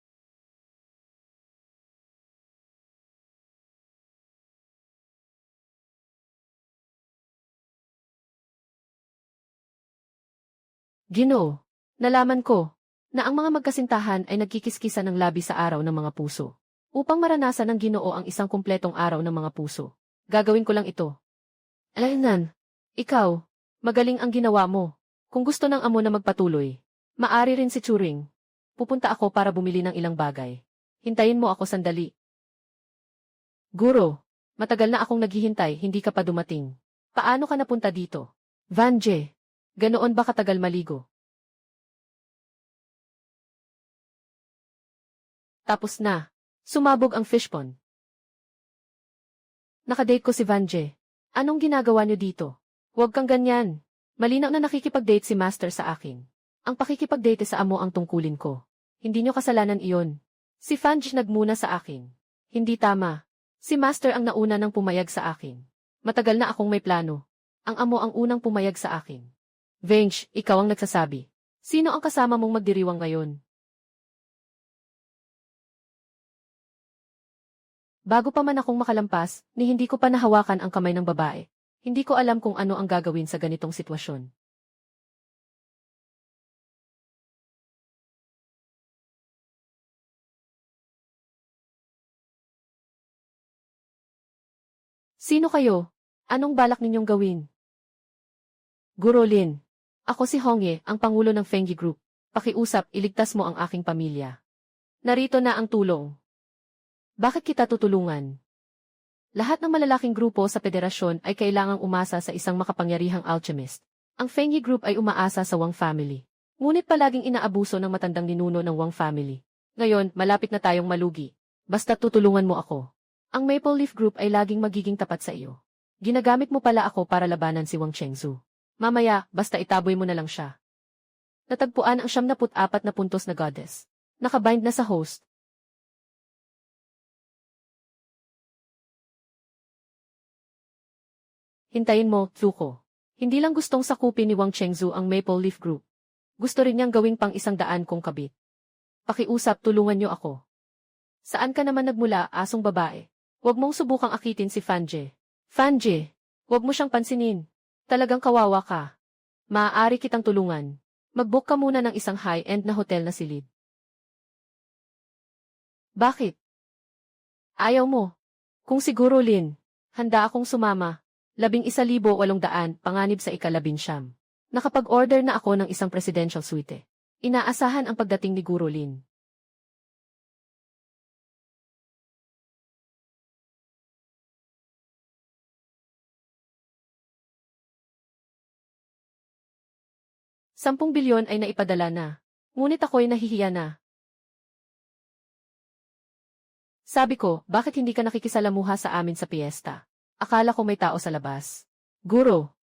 Ginoo, nalaman ko na ang mga magkasintahan ay nagkikiskisan ng labi sa araw ng mga puso. Upang maranasan ng Ginoo ang isang kumpletong araw ng mga puso. Gagawin ko lang ito. Alaynan, ikaw, magaling ang ginawa mo. Kung gusto ng amo na magpatuloy, maari rin si Turing. Pupunta ako para bumili ng ilang bagay. Hintayin mo ako sandali. Guro, matagal na akong naghihintay, hindi ka pa dumating. Paano ka napunta dito? Vanje, ganoon ba katagal maligo? Tapos na. Sumabog ang fishpond. Nakadate ko si Vanje. Anong ginagawa niyo dito? Huwag kang ganyan. Malinaw na nakikipag-date si Master sa akin. Ang pakikipag-date sa amo ang tungkulin ko. Hindi niyo kasalanan iyon. Si Vange nagmuna sa akin. Hindi tama. Si Master ang nauna nang pumayag sa akin. Matagal na akong may plano. Ang amo ang unang pumayag sa akin. Vange, ikaw ang nagsasabi. Sino ang kasama mong magdiriwang ngayon? Bago pa man akong makalampas, ni hindi ko pa nahawakan ang kamay ng babae. Hindi ko alam kung ano ang gagawin sa ganitong sitwasyon. Sino kayo? Anong balak ninyong gawin? Guro Lin. Ako si Hongye, ang pangulo ng Fengyi Group. Pakiusap, iligtas mo ang aking pamilya. Narito na ang tulong. Bakit kita tutulungan? Lahat ng malalaking grupo sa federasyon ay kailangang umasa sa isang makapangyarihang alchemist. Ang Fengyi Group ay umaasa sa Wang family. Ngunit palaging inaabuso ng matandang ninuno ng Wang family. Ngayon, malapit na tayong malugi. Basta tutulungan mo ako. Ang Maple Leaf Group ay laging magiging tapat sa iyo. Ginagamit mo pala ako para labanan si Wang Chengzu. Mamaya, basta itaboy mo na lang siya. Natagpuan ang 74 na puntos na goddess. Nakabind na sa host. Hintayin mo, Zuko. Hindi lang gustong sakupin ni Wang Chengzu ang Maple Leaf Group. Gusto rin niyang gawing pang 100 kong kabit. Pakiusap, tulungan niyo ako. Saan ka naman nagmula, asong babae? Huwag mong subukang akitin si Fanje. Fanje, huwag mo siyang pansinin. Talagang kawawa ka. Maaari kitang tulungan. Mag-book ka muna ng isang high-end na hotel na silid. Bakit? Ayaw mo. Kung siguro, Lin, handa akong sumama. 11,800 panganib sa ika-19. Nakapag-order na ako ng isang presidential suite. Inaasahan ang pagdating ni Guro Lin. ₱10 bilyon ay naipadala na. Ngunit ako'y nahihiya na. Sabi ko, bakit hindi ka nakikisalamuha sa amin sa piyesta? Akala ko may tao sa labas. Guro,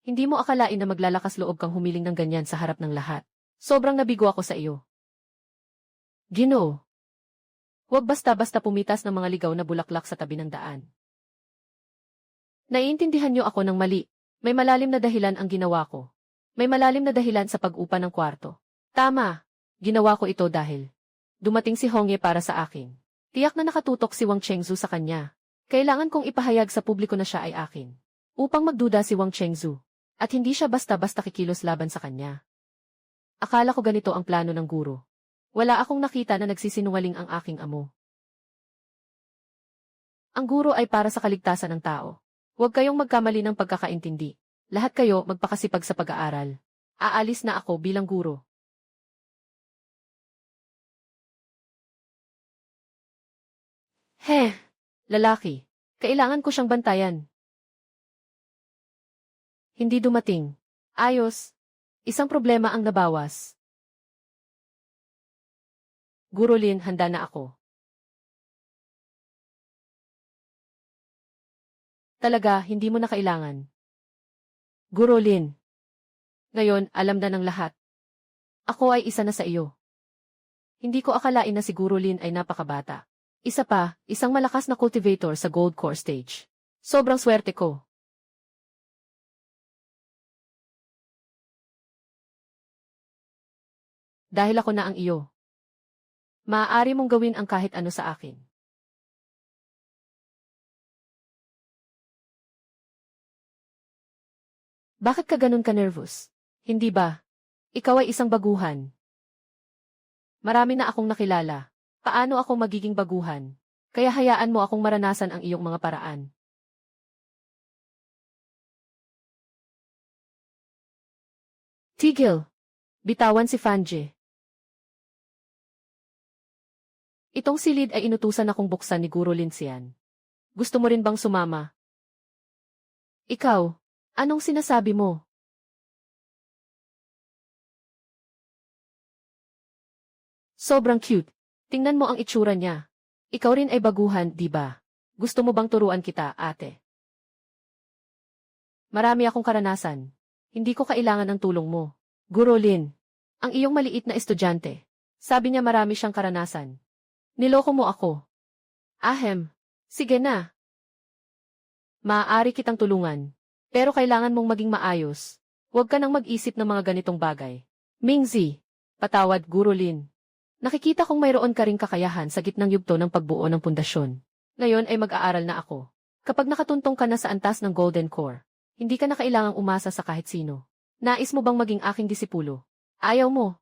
hindi mo akalain na maglalakas loob kang humiling ng ganyan sa harap ng lahat. Sobrang nabigo ako sa iyo. Ginoo, huwag basta-basta pumitas ng mga ligaw na bulaklak sa tabi ng daan. Naiintindihan niyo ako ng mali. May malalim na dahilan ang ginawa ko. May malalim na dahilan sa pag-upa ng kwarto. Tama, ginawa ko ito dahil dumating si Hongye para sa akin. Tiyak na nakatutok si Wang Chengzu sa kanya. Kailangan kong ipahayag sa publiko na siya ay akin. Upang magduda si Wang Chengzu. At hindi siya basta-basta kikilos laban sa kanya. Akala ko ganito ang plano ng guro. Wala akong nakita na nagsisinungaling ang aking amo. Ang guro ay para sa kaligtasan ng tao. Huwag kayong magkamali ng pagkakaintindi. Lahat kayo magpakasipag sa pag-aaral. Aalis na ako bilang guro. Lalaki. Kailangan ko siyang bantayan. Hindi dumating. Ayos. Isang problema ang nabawas. Guro Lin, handa na ako. Talaga, hindi mo na kailangan. Guro Lin. Ngayon, alam na ng lahat. Ako ay isa na sa iyo. Hindi ko akalain na si Guro Lin ay napakabata. Isa pa, isang malakas na cultivator sa Gold Core Stage. Sobrang swerte ko. Dahil ako na ang iyo. Maaari mong gawin ang kahit ano sa akin. Bakit ka ganun ka-nervous? Hindi ba? Ikaw ay isang baguhan. Marami na akong nakilala. Paano ako magiging baguhan? Kaya hayaan mo akong maranasan ang iyong mga paraan. Tigil. Bitawan si Fanje. Itong silid ay inutusan akong buksan ni Guro Linsian. Gusto mo rin bang sumama? Ikaw, anong sinasabi mo? Sobrang cute. Tingnan mo ang itsura niya. Ikaw rin ay baguhan, di ba? Gusto mo bang turuan kita, ate? Marami akong karanasan. Hindi ko kailangan ng tulong mo. Guro Lin, ang iyong maliit na estudyante. Sabi niya marami siyang karanasan. Niloko mo ako. Ahem, sige na. Maaari kitang tulungan. Pero kailangan mong maging maayos. Huwag ka nang mag-isip ng mga ganitong bagay. Mingzi, patawad, Guro Lin. Nakikita kong mayroon ka ring kakayahan sa gitnang yugto ng pagbuo ng pundasyon. Ngayon ay mag-aaral na ako. Kapag nakatuntong ka na sa antas ng Golden Core, hindi ka na kailangang umasa sa kahit sino. Nais mo bang maging aking disipulo? Ayaw mo.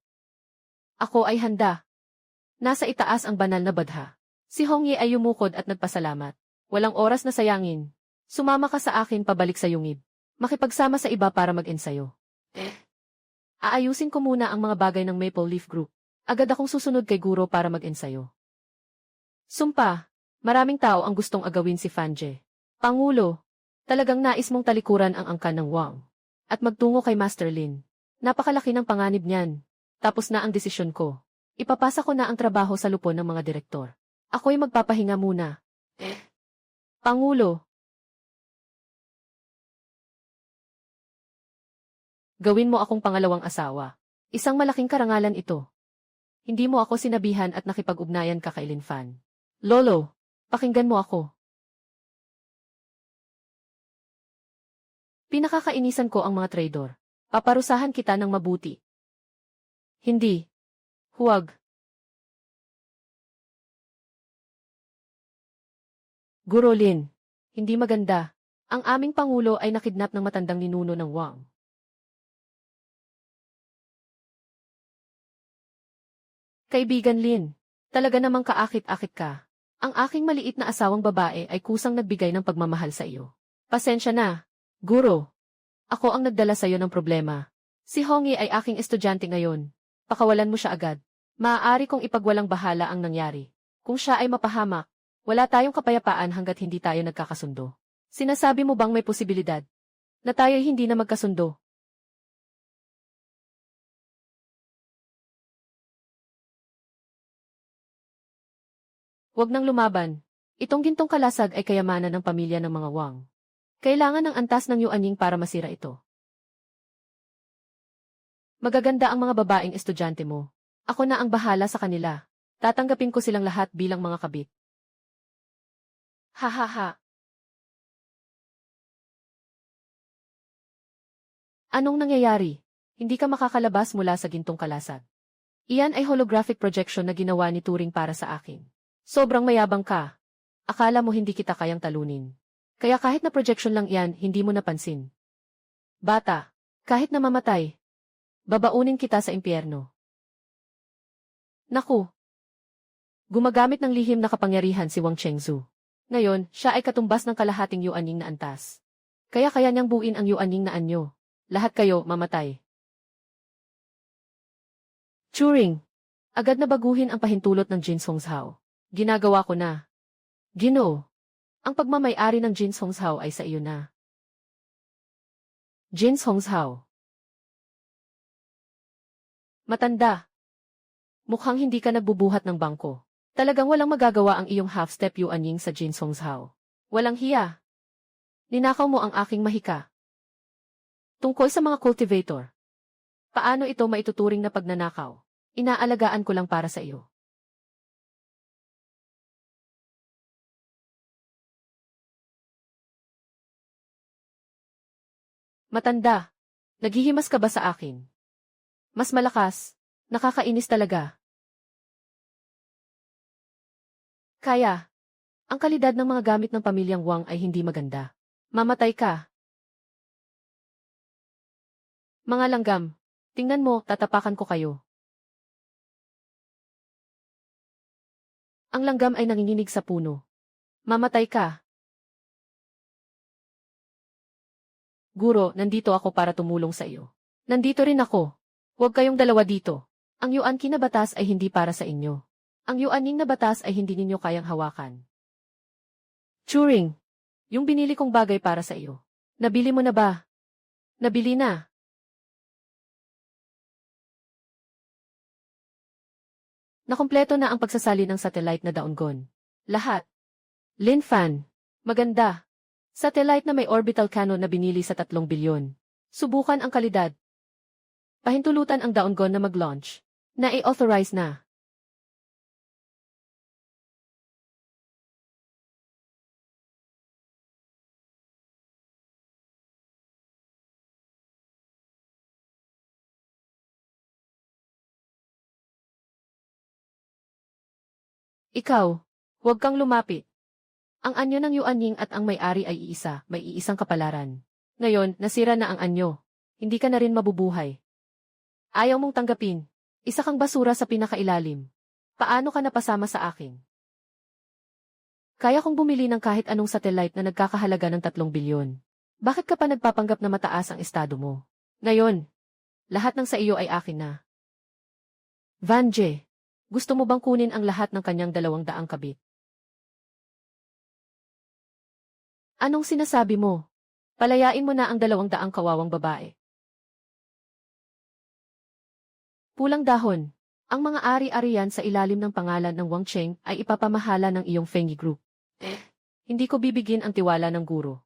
Ako ay handa. Nasa itaas ang banal na badha. Si Hongye ay yumukod at nagpasalamat. Walang oras na sayangin. Sumama ka sa akin pabalik sa yungib. Makipagsama sa iba para mag-ensayo. Aayusin ko muna ang mga bagay ng Maple Leaf Group. Agad akong susunod kay Guro para mag-ensayo. Sumpa, maraming tao ang gustong agawin si Fanje. Pangulo, talagang nais mong talikuran ang angkan ng Wang. At magtungo kay Master Lin. Napakalaki ng panganib niyan. Tapos na ang desisyon ko. Ipapasa ko na ang trabaho sa lupon ng mga direktor. Ako'y magpapahinga muna. Pangulo. Gawin mo akong pangalawang asawa. Isang malaking karangalan ito. Hindi mo ako sinabihan at nakipag-ugnayan ka kay Lin Fan. Lolo, pakinggan mo ako. Pinakakainisan ko ang mga traidor. Paparusahan kita ng mabuti. Hindi. Huwag. Guro Lin, hindi maganda. Ang aming pangulo ay nakidnap ng matandang ninuno ng Wang. Kaibigan Lin, talaga namang kaakit-akit ka. Ang aking maliit na asawang babae ay kusang nagbigay ng pagmamahal sa iyo. Pasensya na, Guro. Ako ang nagdala sa iyo ng problema. Si Hongyi ay aking estudyante ngayon. Pakawalan mo siya agad. Maaari kong ipagwalang bahala ang nangyari. Kung siya ay mapahamak, wala tayong kapayapaan hanggat hindi tayo nagkakasundo. Sinasabi mo bang may posibilidad na tayo'y hindi na magkasundo? Huwag nang lumaban. Itong gintong kalasag ay kayamanan ng pamilya ng mga Wang. Kailangan ng antas ng Yuanying para masira ito. Magaganda ang mga babaeng estudyante mo. Ako na ang bahala sa kanila. Tatanggapin ko silang lahat bilang mga kabit. Ha ha ha. Anong nangyayari? Hindi ka makakalabas mula sa gintong kalasag. Iyan ay holographic projection na ginawa ni Turing para sa akin. Sobrang mayabang ka. Akala mo hindi kita kayang talunin. Kaya kahit na projection lang iyan, hindi mo napansin. Bata, kahit na mamatay, babaunin kita sa impyerno. Naku! Gumagamit ng lihim na kapangyarihan si Wang Chengzu. Ngayon, siya ay katumbas ng kalahating Yuanying na antas. Kaya niyang buuin ang Yuanying na anyo. Lahat kayo mamatay. Turing! Agad na baguhin ang pahintulot ng Jin Songhao. Ginagawa ko na. Ginoo! Ang pagmamay-ari ng Jin Songhao ay sa iyo na. Jin Songhao. Matanda. Mukhang hindi ka nagbubuhat ng bangko. Talagang walang magagawa ang iyong half-step Yuanying sa Jin Songhao. Walang hiya. Ninakaw mo ang aking mahika. Tungkol sa mga cultivator. Paano ito maituturing na pagnanakaw? Inaalagaan ko lang para sa iyo. Matanda, naghihimas ka ba sa akin? Mas malakas, nakakainis talaga. Kaya, ang kalidad ng mga gamit ng pamilyang Wang ay hindi maganda. Mamatay ka. Mga langgam, tingnan mo, tatapakan ko kayo. Ang langgam ay nanginginig sa puno. Mamatay ka. Guro, nandito ako para tumulong sa iyo. Nandito rin ako. Huwag kayong dalawa dito. Ang Yuanqing na batas ay hindi para sa inyo. Ang Yuanying na batas ay hindi ninyo kayang hawakan. Turing, yung binili kong bagay para sa iyo. Nabili mo na ba? Nabili na. Nakumpleto na ang pagsasali ng satellite na Daongon. Lahat. Lin Fan. Maganda. Satellite na may orbital cannon na binili sa 3 bilyon. Subukan ang kalidad. Pahintulutan ang Daongon na mag-launch. Na-authorize na. Ikaw, huwag kang lumapit. Ang anyo ng Yuanying at ang may-ari ay iisa, may iisang kapalaran. Ngayon, nasira na ang anyo. Hindi ka na rin mabubuhay. Ayaw mong tanggapin. Isa kang basura sa pinakailalim. Paano ka napasama sa akin? Kaya kong bumili ng kahit anong satellite na nagkakahalaga ng 3 bilyon. Bakit ka pa nagpapanggap na mataas ang estado mo? Ngayon, lahat ng sa iyo ay akin na. Vanje, gusto mo bang kunin ang lahat ng kanyang 200 kabit? Anong sinasabi mo? Palayain mo na ang 200 kawawang babae. Pulang dahon. Ang mga ari-arian sa ilalim ng pangalan ng Wang Cheng ay ipapamahala ng iyong Fengyi Group. Hindi ko bibigin ang tiwala ng guro.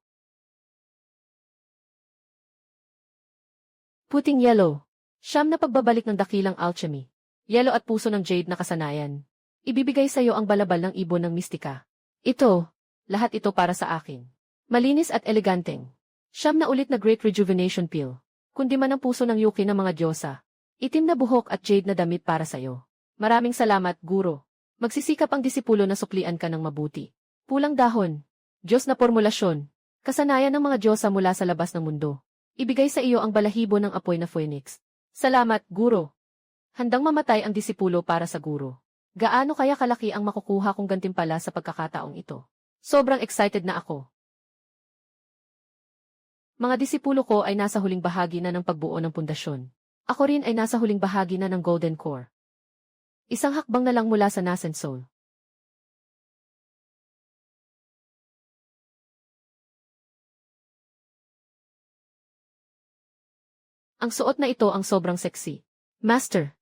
Puting yellow. Siyam na pagbabalik ng dakilang alchemy. Yelo at puso ng jade na kasanayan. Ibibigay sa iyo ang balabal ng ibon ng mistika. Ito, lahat ito para sa akin. Malinis at eleganteng. Siyam na ulit na Great Rejuvenation Pill. Kundi man ang puso ng yuki ng mga diyosa. Itim na buhok at jade na damit para sa iyo. Maraming salamat, guro. Magsisikap ang disipulo na suklian ka ng mabuti. Pulang dahon. Diyos na formulasyon. Kasanayan ng mga diyosa mula sa labas ng mundo. Ibigay sa iyo ang balahibo ng apoy na phoenix. Salamat, guro. Handang mamatay ang disipulo para sa guro. Gaano kaya kalaki ang makukuha kong gantimpala sa pagkakataong ito? Sobrang excited na ako. Mga disipulo ko ay nasa huling bahagi na ng pagbuo ng pundasyon. Ako rin ay nasa huling bahagi na ng Golden Core. Isang hakbang na lang mula sa Nascent Soul. Ang suot na ito ang sobrang sexy. Master,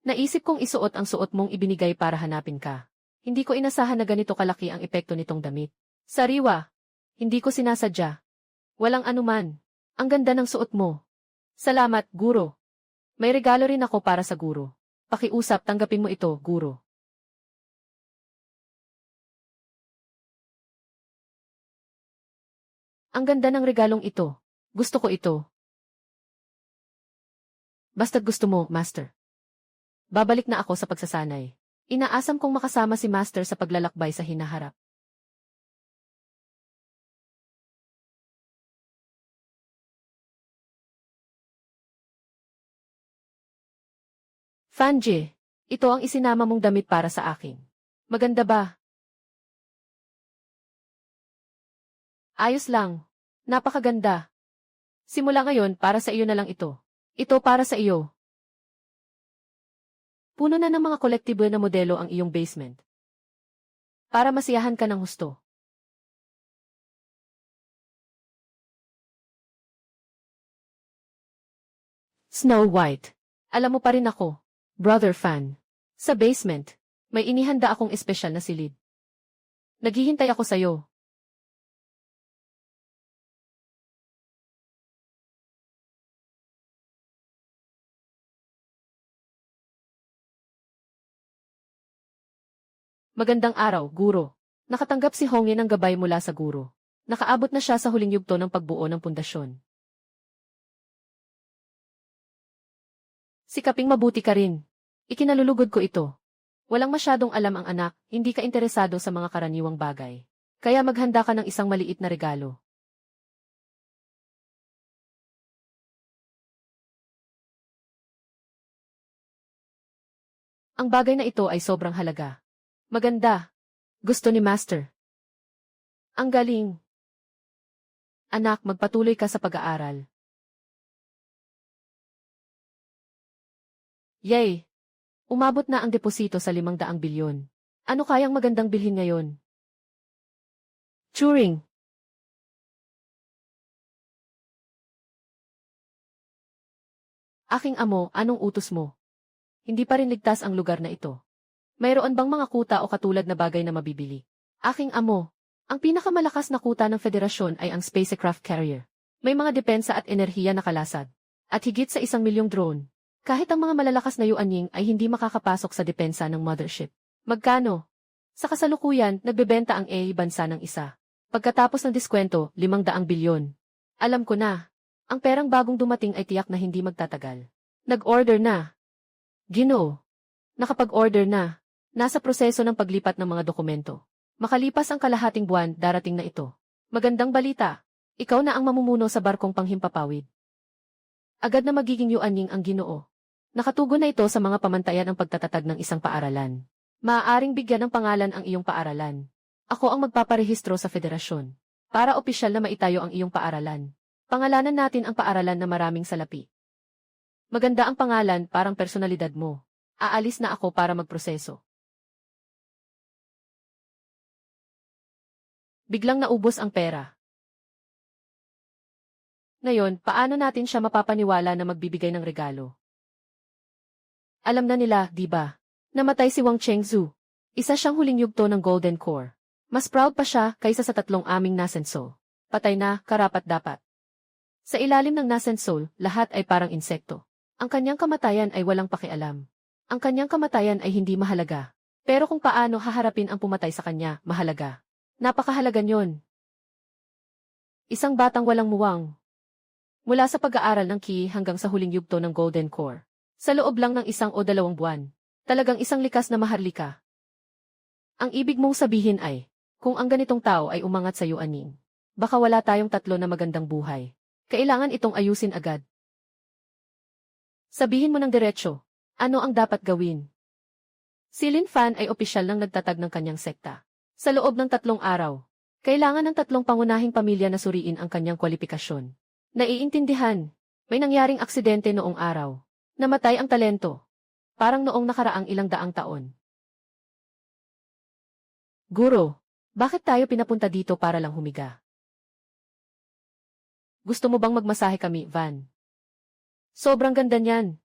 naisip kong isuot ang suot mong ibinigay para hanapin ka. Hindi ko inasahan na ganito kalaki ang epekto nitong damit. Sariwa, hindi ko sinasadya. Walang anuman. Ang ganda ng suot mo. Salamat, guro. May regalo rin ako para sa guro. Pakiusap, tanggapin mo ito, guro. Ang ganda ng regalong ito. Gusto ko ito. Basta't gusto mo, Master. Babalik na ako sa pagsasanay. Inaasam kong makasama si Master sa paglalakbay sa hinaharap. Fanji, ito ang isinama mong damit para sa akin. Maganda ba? Ayos lang. Napakaganda. Simula ngayon, para sa iyo na lang ito. Ito para sa iyo. Puno na ng mga kolektibo na modelo ang iyong basement. Para masiyahan ka ng husto. Snow White. Alam mo pa rin ako. Brother Fan. Sa basement, may inihanda akong espesyal na silid. Naghihintay ako sa'yo. Magandang araw, guro. Nakatanggap si Hongi ng gabay mula sa guro. Nakaabot na siya sa huling yugto ng pagbuo ng pundasyon. Sikaping mabuti ka rin. Ikinalulugod ko ito. Walang masyadong alam ang anak, hindi ka interesado sa mga karaniwang bagay. Kaya maghanda ka ng isang maliit na regalo. Ang bagay na ito ay sobrang halaga. Maganda. Gusto ni Master. Ang galing. Anak, magpatuloy ka sa pag-aaral. Yay! Umabot na ang deposito sa 500 bilyon. Ano kayang magandang bilhin ngayon? Turing. Aking amo, anong utos mo? Hindi pa rin ligtas ang lugar na ito. Mayroon bang mga kuta o katulad na bagay na mabibili? Aking amo, ang pinakamalakas na kuta ng federasyon ay ang spacecraft carrier. May mga depensa at enerhiya na kalasad. At higit sa 1 milyong drone. Kahit ang mga malalakas na yuanying ay hindi makakapasok sa depensa ng mothership. Magkano? Sa kasalukuyan, nagbebenta ang bansa ng isa. Pagkatapos ng diskwento, 500 bilyon. Alam ko na. Ang perang bagong dumating ay tiyak na hindi magtatagal. Nag-order na. Ginoo. Nakapag-order na. Nasa proseso ng paglipat ng mga dokumento. Makalipas ang kalahating buwan, darating na ito. Magandang balita. Ikaw na ang mamumuno sa barkong panghimpapawid. Agad na magiging yuanying ang Ginoo. Nakatugon na ito sa mga pamantayan ang pagtatatag ng isang paaralan. Maaaring bigyan ng pangalan ang iyong paaralan. Ako ang magpaparehistro sa federasyon. Para opisyal na maitayo ang iyong paaralan. Pangalanan natin ang paaralan na maraming salapi. Maganda ang pangalan, parang personalidad mo. Aalis na ako para magproseso. Biglang naubos ang pera. Ngayon, paano natin siya mapapaniwala na magbibigay ng regalo? Alam na nila, di ba? Namatay si Wang Chengzu. Isa siyang huling yugto ng Golden Core. Mas proud pa siya kaysa sa 3 aming Nascent Soul. Patay na, karapat-dapat. Sa ilalim ng Nascent Soul, lahat ay parang insekto. Ang kanyang kamatayan ay walang pakialam. Ang kanyang kamatayan ay hindi mahalaga. Pero kung paano haharapin ang pumatay sa kanya, mahalaga. Napakahalaga niyon. Isang batang walang muwang. Mula sa pag-aaral ng Ki hanggang sa huling yugto ng Golden Core. Sa loob lang ng 1 o 2 buwan. Talagang isang likas na maharlika. Ang ibig mong sabihin ay, kung ang ganitong tao ay umangat sa Yuaning, baka wala tayong 3 na magandang buhay. Kailangan itong ayusin agad. Sabihin mo ng diretsyo, ano ang dapat gawin? Si Lin Fan ay opisyal nang nagtatag ng kanyang sekta. Sa loob ng 3 araw, kailangan ng 3 pangunahing pamilya na suriin ang kanyang kwalifikasyon. Naiintindihan, may nangyaring aksidente noong araw. Namatay ang talento. Parang noong nakaraang ilang daang taon. Guro, bakit tayo pinapunta dito para lang humiga? Gusto mo bang magmasahe kami, Van? Sobrang ganda niyan.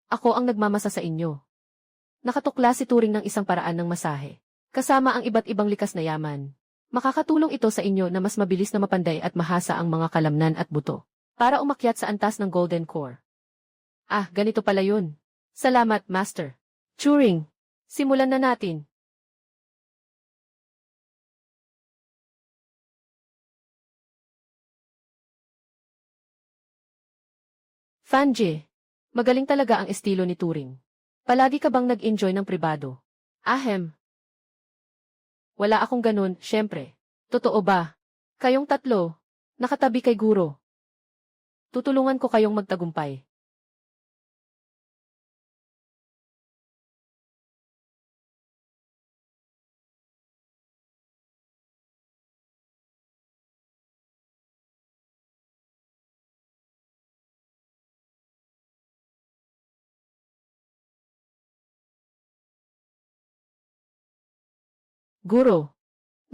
Ako ang nagmamasa sa inyo. Nakatukla si Turing ng isang paraan ng masahe. Kasama ang iba't ibang likas na yaman. Makakatulong ito sa inyo na mas mabilis na mapanday at mahasa ang mga kalamnan at buto. Para umakyat sa antas ng Golden Core. Ah, ganito pala yun. Salamat, Master. Turing, simulan na natin. Fanji, magaling talaga ang estilo ni Turing. Palagi ka bang nag-enjoy ng pribado? Ahem. Wala akong ganun, syempre. Totoo ba? Kayong 3, nakatabi kay Guro. Tutulungan ko kayong magtagumpay. Guro,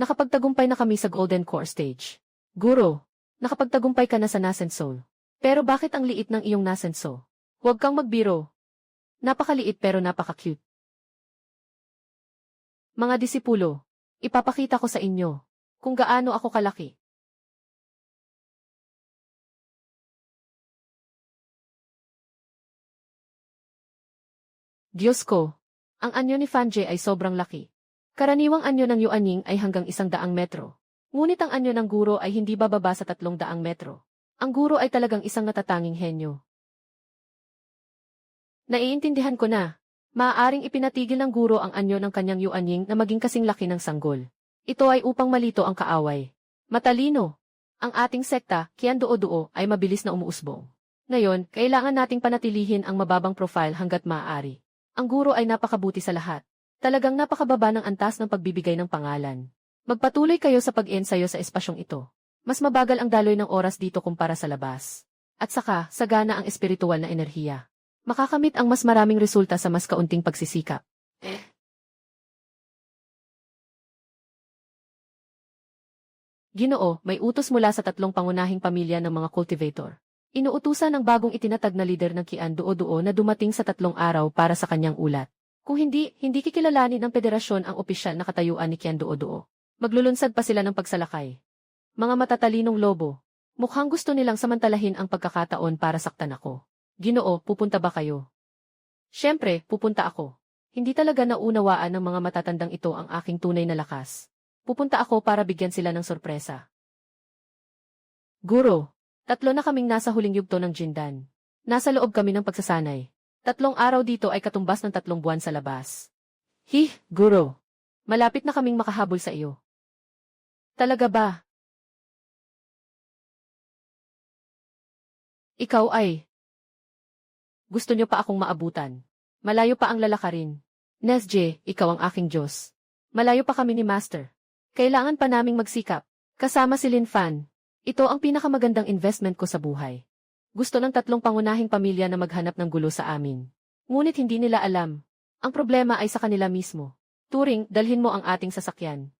nakapagtagumpay na kami sa Golden Core Stage. Guro, nakapagtagumpay ka na sa Nascent Soul. Pero bakit ang liit ng iyong Nascenso? Huwag kang magbiro. Napakaliit pero napaka-cute. Mga disipulo, ipapakita ko sa inyo kung gaano ako kalaki. Diyos ko, ang anyo ni Fanji ay sobrang laki. Karaniwang anyo ng Yuaning ay hanggang 100 metro. Ngunit ang anyo ng Guro ay hindi bababa sa 300 metro. Ang Guro ay talagang isang natatanging henyo. Naiintindihan ko na. Maaaring ipinatigil ng Guro ang anyo ng kanyang Yuaning na maging kasing laki ng sanggol. Ito ay upang malito ang kaaway. Matalino. Ang ating sekta, Qian Duo-Duo, ay mabilis na umuusbong. Ngayon, kailangan nating panatilihin ang mababang profile hanggat maaari. Ang Guro ay napakabuti sa lahat. Talagang napakababa ng antas ng pagbibigay ng pangalan. Magpatuloy kayo sa pag-ensayo sa espasyong ito. Mas mabagal ang daloy ng oras dito kumpara sa labas. At saka, sagana ang espiritual na enerhiya. Makakamit ang mas maraming resulta sa mas kaunting pagsisikap. Ginoo, may utos mula sa 3 pangunahing pamilya ng mga cultivator. Inuutusan ang bagong itinatag na lider ng Qian Duo-Duo na dumating sa 3 araw para sa kanyang ulat. Kung hindi kikilalanin ng federasyon ang opisyal na katayuan ni Qian Duo-Duo. Maglulunsad pa sila ng pagsalakay. Mga matatalinong lobo, mukhang gusto nilang samantalahin ang pagkakataon para saktan ako. Ginoo, pupunta ba kayo? Siyempre, pupunta ako. Hindi talaga naunawaan ng mga matatandang ito ang aking tunay na lakas. Pupunta ako para bigyan sila ng sorpresa. Guro, 3 na kaming nasa huling yugto ng Jindan. Nasa loob kami ng pagsasanay. 3 araw dito ay katumbas ng 3 buwan sa labas. Guro. Malapit na kaming makahabol sa iyo. Talaga ba? Ikaw ay... Gusto niyo pa akong maabutan. Malayo pa ang lalakarin. Nesje, ikaw ang aking Diyos. Malayo pa kami ni Master. Kailangan pa naming magsikap. Kasama si Lin Fan. Ito ang pinakamagandang investment ko sa buhay. Gusto ng 3 pangunahing pamilya na maghanap ng gulo sa amin. Ngunit hindi nila alam. Ang problema ay sa kanila mismo. Turing, dalhin mo ang ating sasakyan.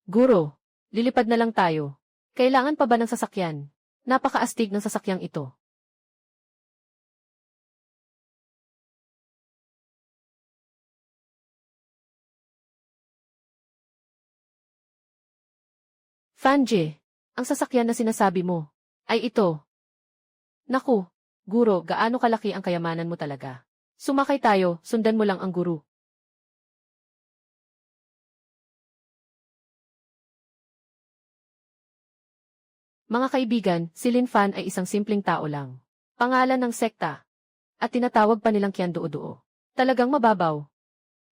Guro, lilipad na lang tayo. Kailangan pa ba ng sasakyan? Napakaastig ng sasakyang ito. Fanji, ang sasakyan na sinasabi mo, ay ito. Naku, Guro, gaano kalaki ang kayamanan mo talaga? Sumakay tayo, sundan mo lang ang guru. Mga kaibigan, si Lin Fan ay isang simpleng tao lang. Pangalan ng sekta. At tinatawag pa nilang Qian Duo. Talagang mababaw.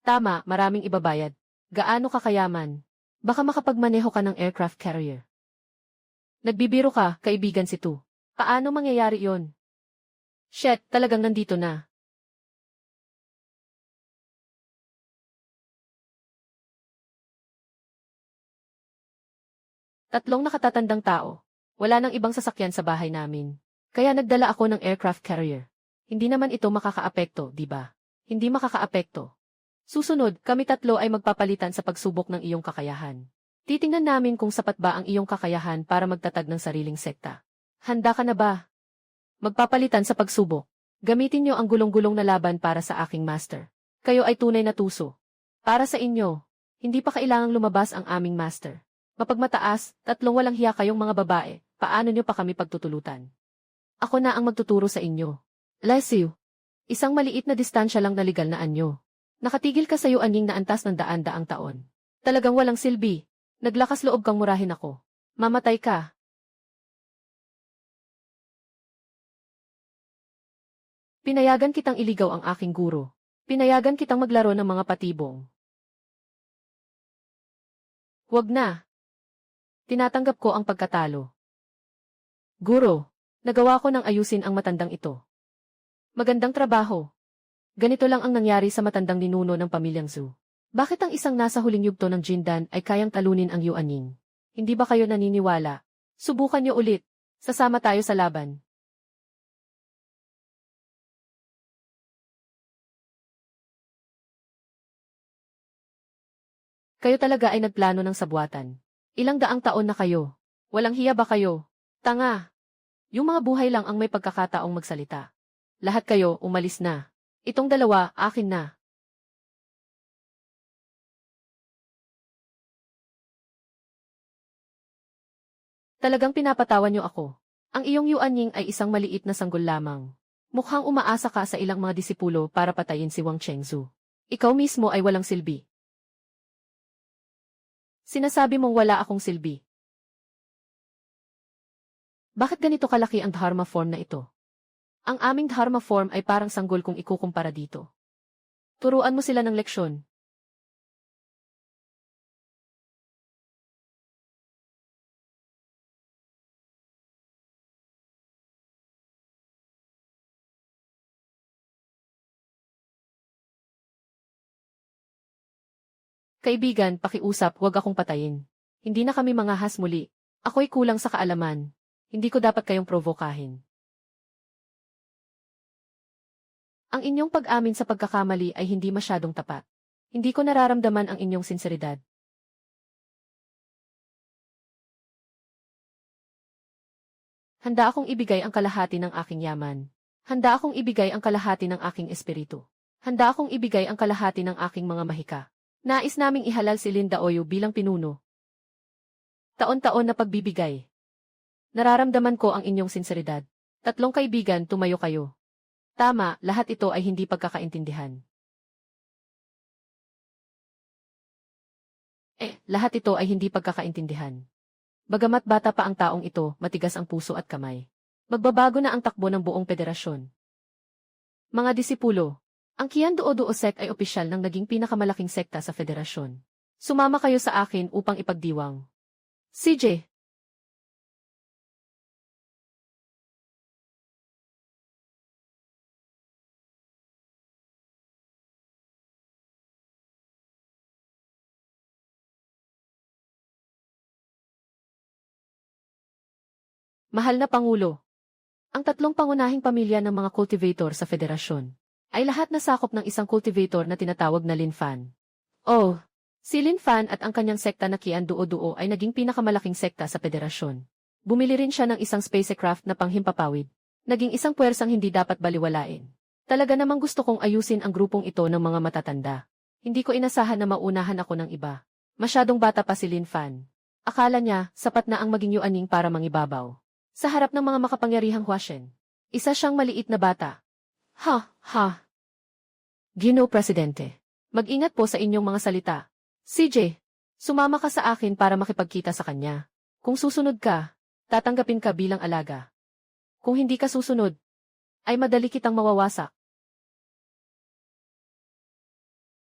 Tama, maraming ibabayad. Gaano kakayaman? Baka makapagmaneho ka ng aircraft carrier. Nagbibiro ka, kaibigan si Tu. Paano mangyayari yon? Shit, talagang nandito na. Tatlong nakatatandang tao. Wala nang ibang sasakyan sa bahay namin. Kaya nagdala ako ng aircraft carrier. Hindi naman ito makakaapekto, di ba? Hindi makakaapekto. Susunod, kami tatlo ay magpapalitan sa pagsubok ng iyong kakayahan. Titingnan namin kung sapat ba ang iyong kakayahan para magtatag ng sariling sekta. Handa ka na ba? Magpapalitan sa pagsubok. Gamitin niyo ang gulong-gulong na laban para sa aking master. Kayo ay tunay na tuso. Para sa inyo, hindi pa kailangang lumabas ang aming master. Mapagmataas, tatlong walang hiya kayong mga babae, paano niyo pa kami pagtutulutan? Ako na ang magtuturo sa inyo. Lesiu, isang maliit na distansya lang na legal na anyo. Nakatigil ka sa iyo anying na antas ng daan-daang taon. Talagang walang silbi. Naglakas loob kang murahin ako. Mamatay ka. Pinayagan kitang iligaw ang aking guro. Pinayagan kitang maglaro ng mga patibong. Huwag na. Tinatanggap ko ang pagkatalo. Guro, nagawa ko nang ayusin ang matandang ito. Magandang trabaho. Ganito lang ang nangyari sa matandang ninuno ng pamilyang Zhu. Bakit ang isang nasa huling yugto ng Jindan ay kayang talunin ang Yuaning? Hindi ba kayo naniniwala? Subukan niyo ulit. Sasama tayo sa laban. Kayo talaga ay nagplano ng sabuatan. Ilang daang taon na kayo. Walang hiya ba kayo? Tanga. Yung mga buhay lang ang may pagkakataong magsalita. Lahat kayo, umalis na. Itong dalawa, akin na. Talagang pinapatawan niyo ako. Ang iyong Yuanying ay isang maliit na sanggol lamang. Mukhang umaasa ka sa ilang mga disipulo para patayin si Wang Chengzu. Ikaw mismo ay walang silbi. Sinasabi mong wala akong silbi. Bakit ganito kalaki ang Dharma form na ito? Ang aming Dharma form ay parang sanggol kung ikukumpara dito. Turuan mo sila ng leksyon. Kaibigan, pakiusap, huwag akong patayin. Hindi na kami mangahas muli. Ako'y kulang sa kaalaman. Hindi ko dapat kayong provokahin. Ang inyong pag-amin sa pagkakamali ay hindi masyadong tapat. Hindi ko nararamdaman ang inyong sinseridad. Handa akong ibigay ang kalahati ng aking yaman. Handa akong ibigay ang kalahati ng aking espiritu. Handa akong ibigay ang kalahati ng aking mga mahika. Nais naming ihalal si Lin Daoyu bilang pinuno. Taon-taon na pagbibigay. Nararamdaman ko ang inyong sinseridad. Tatlong kaibigan, tumayo kayo. Tama, lahat ito ay hindi pagkakaintindihan. Lahat ito ay hindi pagkakaintindihan. Bagamat bata pa ang taong ito, matigas ang puso at kamay. Magbabago na ang takbo ng buong federasyon. Mga disipulo, ang Qian Duo sect ay opisyal ng naging pinakamalaking sekta sa federasyon. Sumama kayo sa akin upang ipagdiwang. CJ. Mahal na Pangulo. Ang tatlong pangunahing pamilya ng mga cultivator sa federasyon ay lahat nasakop ng isang cultivator na tinatawag na Lin Fan. Oh, si Lin Fan at ang kanyang sekta na Qian Duo ay naging pinakamalaking sekta sa federasyon. Bumili rin siya ng isang spacecraft na panghimpapawid. Naging isang puwersang hindi dapat baliwalain. Talaga namang gusto kong ayusin ang grupong ito ng mga matatanda. Hindi ko inasahan na maunahan ako ng iba. Masyadong bata pa si Lin Fan. Akala niya, sapat na ang maging Yuaning para mangibabaw. Sa harap ng mga makapangyarihang Huashen. Isa siyang maliit na bata. Ha, ha. Gino Presidente. Mag-ingat po sa inyong mga salita. CJ, sumama ka sa akin para makipagkita sa kanya. Kung susunod ka, tatanggapin ka bilang alaga. Kung hindi ka susunod, ay madali kitang mawawasak.